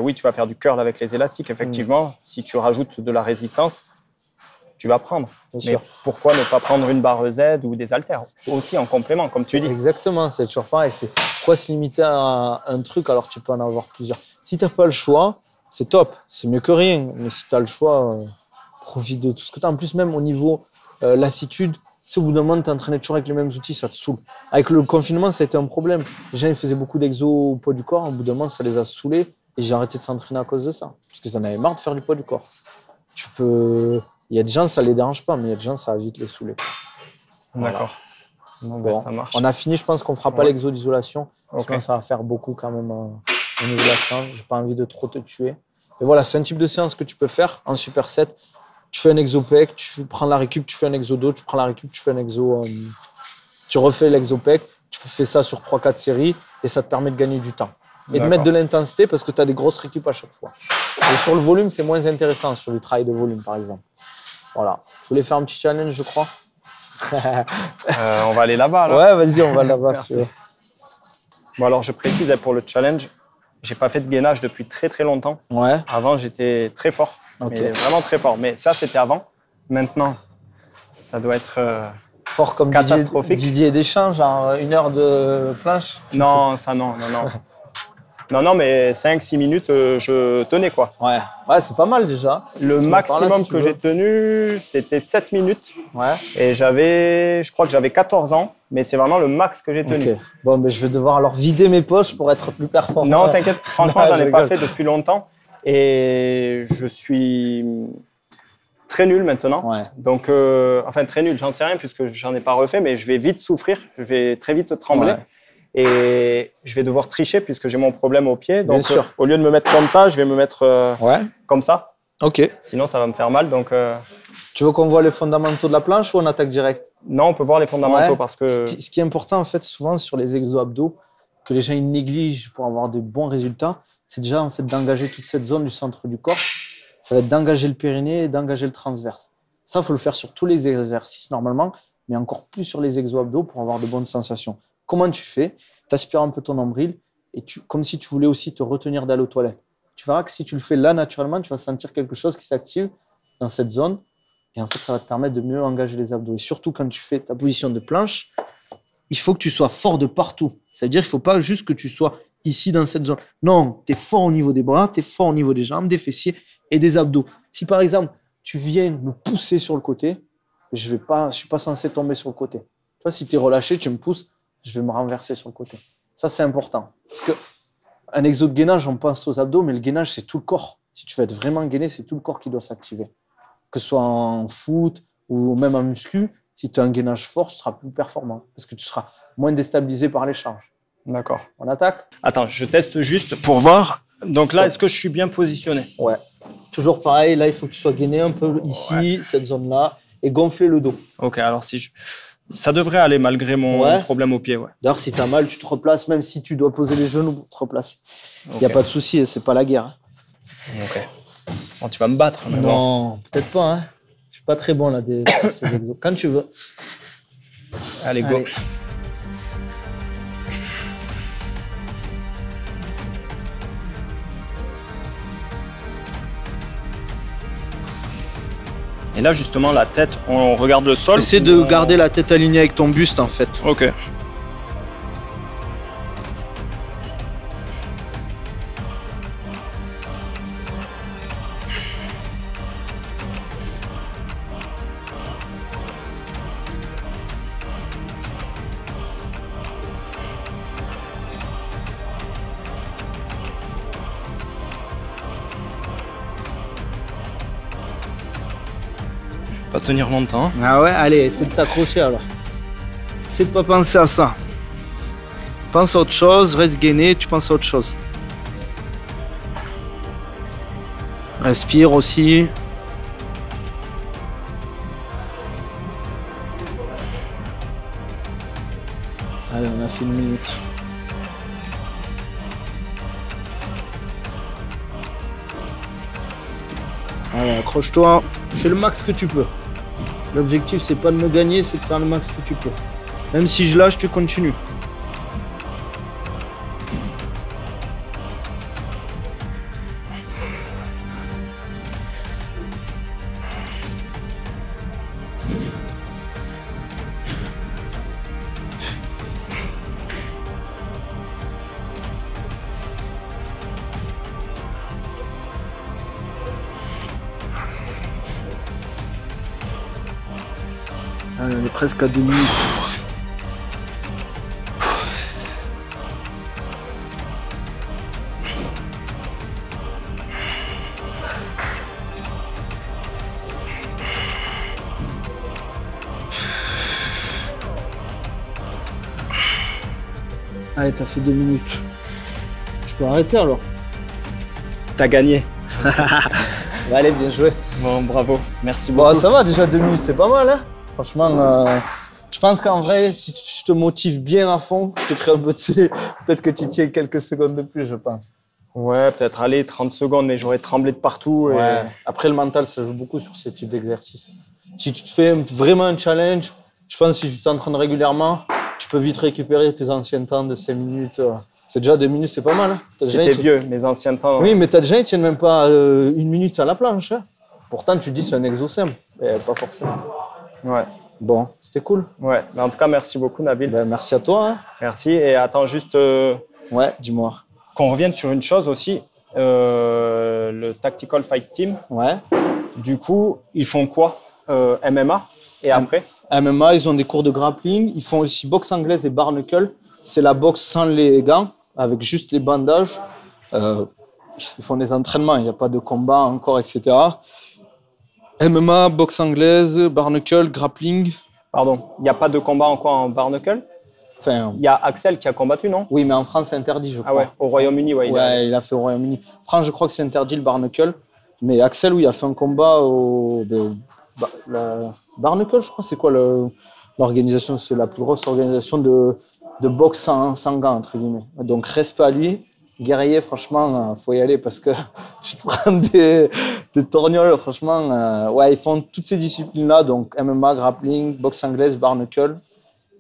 S2: oui, tu vas faire du curl avec les élastiques, effectivement. Si tu rajoutes de la résistance, tu vas prendre.
S1: Bien
S2: Mais
S1: sûr.
S2: pourquoi ne pas prendre une barre Z ou des haltères aussi en complément, comme tu dis?
S1: Exactement, c'est toujours pareil. C'est pourquoi se limiter à un truc alors que tu peux en avoir plusieurs. Si tu n'as pas le choix, c'est top, c'est mieux que rien. Mais si tu as le choix, profite de tout ce que tu as. En plus, même au niveau lassitude, tu sais, au bout d'un moment, tu entraîné toujours avec les mêmes outils, ça te saoule. Avec le confinement, ça a été un problème. Les gens ils faisaient beaucoup d'exos au poids du corps. Au bout d'un moment, ça les a saoulés et j'ai arrêté de s'entraîner à cause de ça. Parce qu'ils en avaient marre de faire du poids du corps. Il y a des gens, ça les dérange pas, mais il y a des gens, ça va vite les saouler. Voilà.
S2: D'accord. Bon,
S1: Bon,
S2: ça marche.
S1: on a fini, je pense qu'on fera pas
S2: Ouais.
S1: l'exo d'isolation. Je
S2: Ok.
S1: pense que ça va faire beaucoup quand même au niveau de la séance. J'ai pas envie de trop te tuer. Et voilà, c'est un type de séance que tu peux faire en superset. Tu fais un exo pec, tu prends la récup, tu fais un exo dos, tu prends la récup, tu fais un exo. Tu refais l'exo pec, tu fais ça sur 3-4 séries et ça te permet de gagner du temps. Et de
S2: D'accord.
S1: mettre de l'intensité parce que tu as des grosses récup à chaque fois. Et sur le volume, c'est moins intéressant sur du travail de volume par exemple. Voilà. Je voulais faire un petit challenge, je crois.
S2: On va aller là-bas, alors.
S1: Ouais, vas-y, on va là-bas.
S2: Merci.
S1: si tu veux.
S2: Bon, alors, je précise pour le challenge, j'ai pas fait de gainage depuis très, très longtemps.
S1: Ouais.
S2: Avant, j'étais très fort,
S1: Ok.
S2: mais vraiment très fort. Mais ça, c'était avant. Maintenant, ça doit être...
S1: Fort comme
S2: Catastrophique.
S1: Didier Deschamps, genre 1 heure de planche.
S2: Non, ça, non. Non, mais 5-6 minutes, je tenais, quoi.
S1: Ouais, c'est pas mal déjà.
S2: Le
S1: Si on parle là,
S2: maximum
S1: si tu
S2: que
S1: veux.
S2: j'ai tenu, c'était 7 minutes.
S1: Ouais.
S2: Et je crois que j'avais 14 ans, mais c'est vraiment le max que j'ai tenu.
S1: Ok. Bon, mais je vais devoir alors vider mes poches pour être plus performant.
S2: Non, t'inquiète, franchement,
S1: Non,
S2: j'en
S1: je
S2: ai pas
S1: rigole.
S2: fait depuis longtemps. Et je suis très nul maintenant.
S1: Ouais.
S2: Donc, enfin, très nul, j'en sais rien puisque j'en ai pas refait, mais je vais vite souffrir, je vais très vite trembler.
S1: Ouais.
S2: Et je vais devoir tricher puisque j'ai mon problème au pied.
S1: Bien
S2: Donc,
S1: sûr.
S2: au lieu de me mettre comme ça, je vais me mettre
S1: Ouais.
S2: comme ça.
S1: Ok.
S2: Sinon, ça va me faire mal. Donc,
S1: Tu veux qu'on voit les fondamentaux de la planche ou on attaque direct?
S2: non, on peut voir les fondamentaux
S1: Ouais.
S2: parce que...
S1: Ce qui est important en fait souvent sur les exo-abdos, que les gens ils négligent pour avoir de bons résultats, c'est déjà en fait d'engager toute cette zone du centre du corps. Ça va être d'engager le périnée et d'engager le transverse. Ça, il faut le faire sur tous les exercices normalement, mais encore plus sur les exo-abdos pour avoir de bonnes sensations. Comment tu fais? Tu aspires un peu ton nombril et comme si tu voulais aussi te retenir d'aller aux toilettes. Tu verras que si tu le fais là naturellement, tu vas sentir quelque chose qui s'active dans cette zone et en fait, ça va te permettre de mieux engager les abdos. Et surtout, quand tu fais ta position de planche, il faut que tu sois fort de partout. C'est-à-dire qu'il ne faut pas juste que tu sois ici dans cette zone. Non, tu es fort au niveau des bras, tu es fort au niveau des jambes, des fessiers et des abdos. Si par exemple, tu viens me pousser sur le côté, je ne suis pas censé tomber sur le côté. Tu vois, si tu es relâché, tu me pousses, je vais me renverser sur le côté. Ça, c'est important. Parce qu'un exo de gainage, on pense aux abdos, mais le gainage, c'est tout le corps. Si tu veux être vraiment gainé, c'est tout le corps qui doit s'activer. Que ce soit en foot ou même en muscu, si tu as un gainage fort, tu seras plus performant parce que tu seras moins déstabilisé par les charges.
S2: D'accord.
S1: On attaque?
S2: Attends, je teste juste pour voir. Donc là,
S1: Stop.
S2: est-ce que je suis bien positionné?
S1: Ouais. Toujours pareil, là, il faut que tu sois gainé un peu ici, cette zone-là, et gonfler le dos.
S2: Ok, alors ça devrait aller malgré mon
S1: Ouais.
S2: problème au pied, ouais.
S1: D'ailleurs, si tu as mal, tu te replaces, même si tu dois poser les genoux pour te replacer. Il n'y a
S2: Ok.
S1: pas de souci, c'est pas la guerre. Hein.
S2: Ok. Bon, tu vas me battre. Mais bon.
S1: Non, peut-être pas. Hein. Je suis pas très bon là, ces exos. Quand tu veux.
S2: Allez, go.
S1: Allez.
S2: Et là, justement, la tête, on regarde le sol.
S1: Essaie de garder la tête alignée avec ton buste, en fait.
S2: Ok. Pas tenir longtemps.
S1: Ah ouais, allez, essaie de t'accrocher alors. Essaie de pas penser à ça. Pense à autre chose, reste gainé, tu penses à autre chose. Respire aussi. Allez, on a fait 1 minute. Allez, accroche-toi. Fais le max que tu peux. L'objectif, c'est pas de me gagner, c'est de faire le max que tu peux. Même si je lâche, tu continues. Allez, on est presque à 2 minutes. Allez, t'as fait 2 minutes. Je peux arrêter alors?
S2: T'as gagné.
S1: Allez, bien joué.
S2: Bon, bravo. Merci
S1: Bon,
S2: beaucoup.
S1: ça va déjà 2 minutes, c'est pas mal, hein? Franchement, je pense qu'en vrai, si tu te motives bien à fond, je te crée un peu de C, peut-être que tu tiens quelques secondes de plus, je pense.
S2: Ouais, peut-être aller 30 secondes, mais j'aurais tremblé de partout.
S1: Ouais. Après, le mental, ça joue beaucoup sur ce type d'exercice. Si tu te fais vraiment un challenge, je pense que si tu t'entraînes régulièrement, tu peux vite récupérer tes anciens temps de 5 minutes. C'est déjà 2 minutes, c'est pas mal. Hein?
S2: C'était vieux, mes anciens temps.
S1: Oui, mais t'as déjà, ils tiennent même pas 1 minute à la planche. Hein? Pourtant, tu dis c'est un exo simple, mais pas forcément.
S2: Ouais.
S1: Bon, c'était cool.
S2: Ouais, mais en tout cas, merci beaucoup, Nabil.
S1: Ben, merci à toi. Hein.
S2: Merci. Et attends, juste
S1: Ouais, dis-moi.
S2: qu'on revienne sur une chose aussi. Le Tactical Fight Team,
S1: Ouais.
S2: du coup, ils font quoi? MMA et après?
S1: MMA, ils ont des cours de grappling. Ils font aussi boxe anglaise et bare knuckle. C'est la boxe sans les gants, avec juste les bandages. Ils font des entraînements, il n'y a pas de combat encore, etc. MMA, boxe anglaise, bare knuckle, grappling.
S2: Pardon, il n'y a pas de combat encore en bare knuckle?
S1: Enfin,
S2: Il y a Axel qui a combattu, non?
S1: oui, mais en France, c'est interdit, je crois.
S2: Ah ouais, au Royaume-Uni, ouais.
S1: Il a fait au Royaume-Uni. En France, je crois que c'est interdit le bare knuckle. Mais Axel, oui, a fait un combat au. La bare knuckle, je crois, c'est quoi l'organisation? C'est la plus grosse organisation de boxe sans gants, entre guillemets. Donc, respect à lui. Guerrier, franchement, faut y aller parce que tu prends des torgnoles, franchement. Ouais, ils font toutes ces disciplines-là, donc MMA, grappling, boxe anglaise, bare knuckle.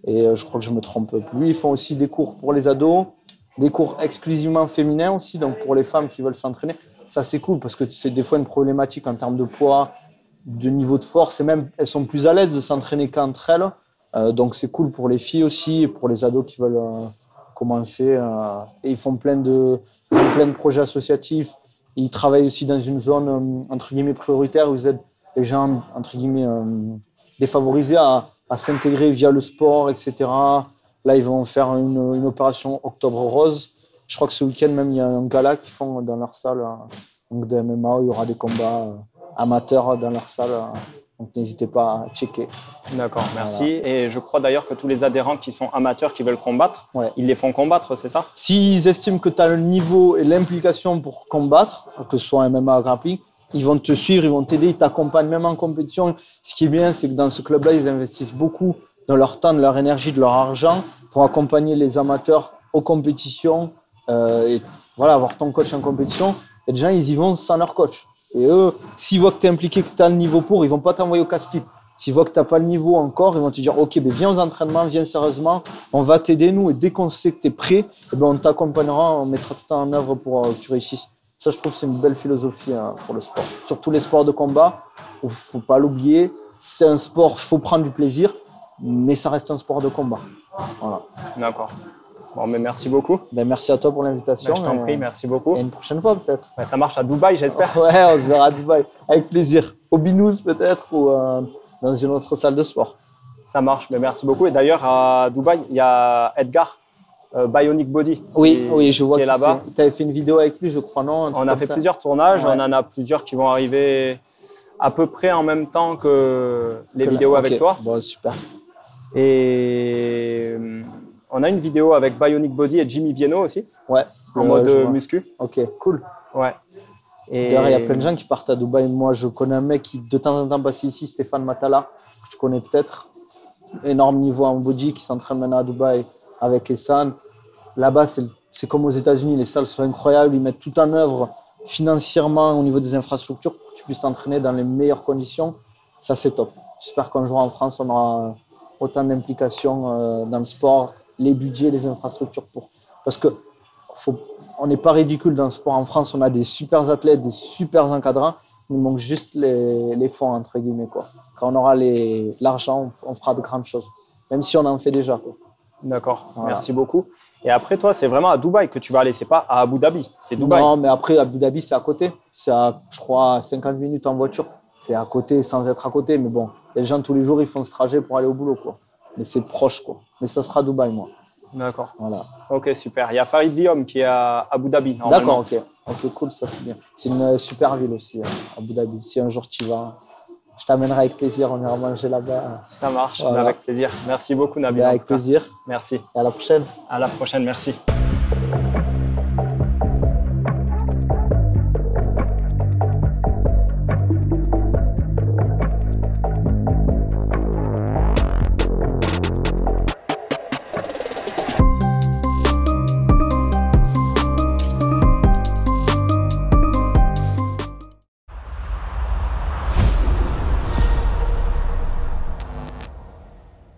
S1: Et je crois que je me trompe plus. Ils font aussi des cours pour les ados, des cours exclusivement féminins aussi, donc pour les femmes qui veulent s'entraîner. Ça, c'est cool parce que c'est des fois une problématique en termes de poids, de niveau de force, et même elles sont plus à l'aise de s'entraîner qu'entre elles. Donc c'est cool pour les filles aussi, et pour les ados qui veulent commencer. Et ils font plein de projets associatifs. Ils travaillent aussi dans une zone entre guillemets prioritaire où ils aident les gens entre guillemets défavorisés à s'intégrer via le sport, etc. Là, ils vont faire une opération Octobre Rose. Je crois que ce week-end, même, il y a un gala qu'ils font dans leur salle donc de MMA. Il y aura des combats amateurs dans leur salle. Donc, n'hésitez pas à checker.
S2: D'accord, merci.
S1: Voilà.
S2: Et je crois d'ailleurs que tous les adhérents qui sont amateurs, qui veulent combattre,
S1: Ouais.
S2: ils les font combattre, c'est ça?
S1: S'ils estiment que tu as le niveau et l'implication pour combattre, que ce soit MMA ou grappling, ils vont te suivre, ils vont t'aider, ils t'accompagnent même en compétition. Ce qui est bien, c'est que dans ce club-là, ils investissent beaucoup de leur temps, de leur énergie, de leur argent pour accompagner les amateurs aux compétitions et voilà, avoir ton coach en compétition. Et les gens, ils y vont sans leur coach. Et eux, s'ils voient que tu es impliqué, que tu as le niveau pour, ils ne vont pas t'envoyer au casse-pipe. S'ils voient que tu n'as pas le niveau encore, ils vont te dire « Ok, ben viens aux entraînements, viens sérieusement, on va t'aider nous. Et dès qu'on sait que tu es prêt, eh ben on t'accompagnera, on mettra tout en œuvre pour que tu réussisses. » Ça, je trouve que c'est une belle philosophie pour le sport. Surtout les sports de combat, il ne faut pas l'oublier. C'est un sport, il faut prendre du plaisir, mais ça reste un sport de combat. Voilà.
S2: D'accord. Bon, mais merci beaucoup.
S1: Ben, merci à toi pour l'invitation.
S2: Je t'en prie, merci beaucoup.
S1: Et une prochaine fois, peut-être.
S2: Ben, ça marche à Dubaï, j'espère.
S1: Ouais, on se verra à Dubaï. Avec plaisir. Au Binous, peut-être, ou dans une autre salle de sport.
S2: Ça marche, mais merci beaucoup. Et d'ailleurs, à Dubaï, il y a Edgar, Bionic Body,
S1: oui, je vois
S2: qui est là-bas.
S1: Tu avais fait une vidéo avec lui, je crois, non?
S2: On a fait plusieurs tournages,
S1: Ouais.
S2: on en a plusieurs qui vont arriver à peu près en même temps que les vidéos avec toi.
S1: Bon, super.
S2: Et on a une vidéo avec Bionic Body et Jimmy Vienno aussi,
S1: Ouais.
S2: en mode
S1: je vois.
S2: muscu.
S1: Ok, cool.
S2: Ouais. Et
S1: D'ailleurs, il y a plein de gens qui partent à Dubaï. Moi, je connais un mec qui, de temps en temps, passe ici, Stéphane Matala, que tu connais peut-être. Énorme niveau en body, qui s'entraîne maintenant à Dubaï avec Essan. Là-bas, c'est comme aux États-Unis, les salles sont incroyables. Ils mettent tout en œuvre financièrement au niveau des infrastructures pour que tu puisses t'entraîner dans les meilleures conditions. Ça, c'est top. J'espère qu'un jour en France, on aura autant d'implications dans le sport, les budgets, les infrastructures. Parce qu'on n'est pas ridicule dans le sport. En France, on a des super athlètes, des super encadrants. Il nous manque juste les fonds, entre guillemets, quoi. Quand on aura l'argent, on fera de grandes choses. Même si on en fait déjà, quoi.
S2: D'accord,
S1: Voilà.
S2: merci beaucoup. Et après, toi, c'est vraiment à Dubaï que tu vas aller, c'est pas à Abu Dhabi, c'est Dubaï.
S1: Non, mais après, Abu Dhabi, c'est à côté. C'est à, je crois, 50 minutes en voiture. C'est à côté sans être à côté. Mais bon, les gens, tous les jours, ils font ce trajet pour aller au boulot, quoi. Mais c'est proche, quoi. Mais ça sera Dubaï, moi.
S2: D'accord.
S1: Voilà.
S2: Ok, super. Il y a Farid Villaume qui est à Abu Dhabi, normalement.
S1: D'accord, ok. Ok, cool, ça c'est bien. C'est une super ville aussi, Abu Dhabi. Si un jour tu y vas, je t'amènerai avec plaisir. On ira manger là-bas.
S2: Ça marche,
S1: Voilà.
S2: avec plaisir. Merci beaucoup, Nabil.
S1: Avec plaisir.
S2: Merci.
S1: Et à la prochaine.
S2: À la prochaine, merci.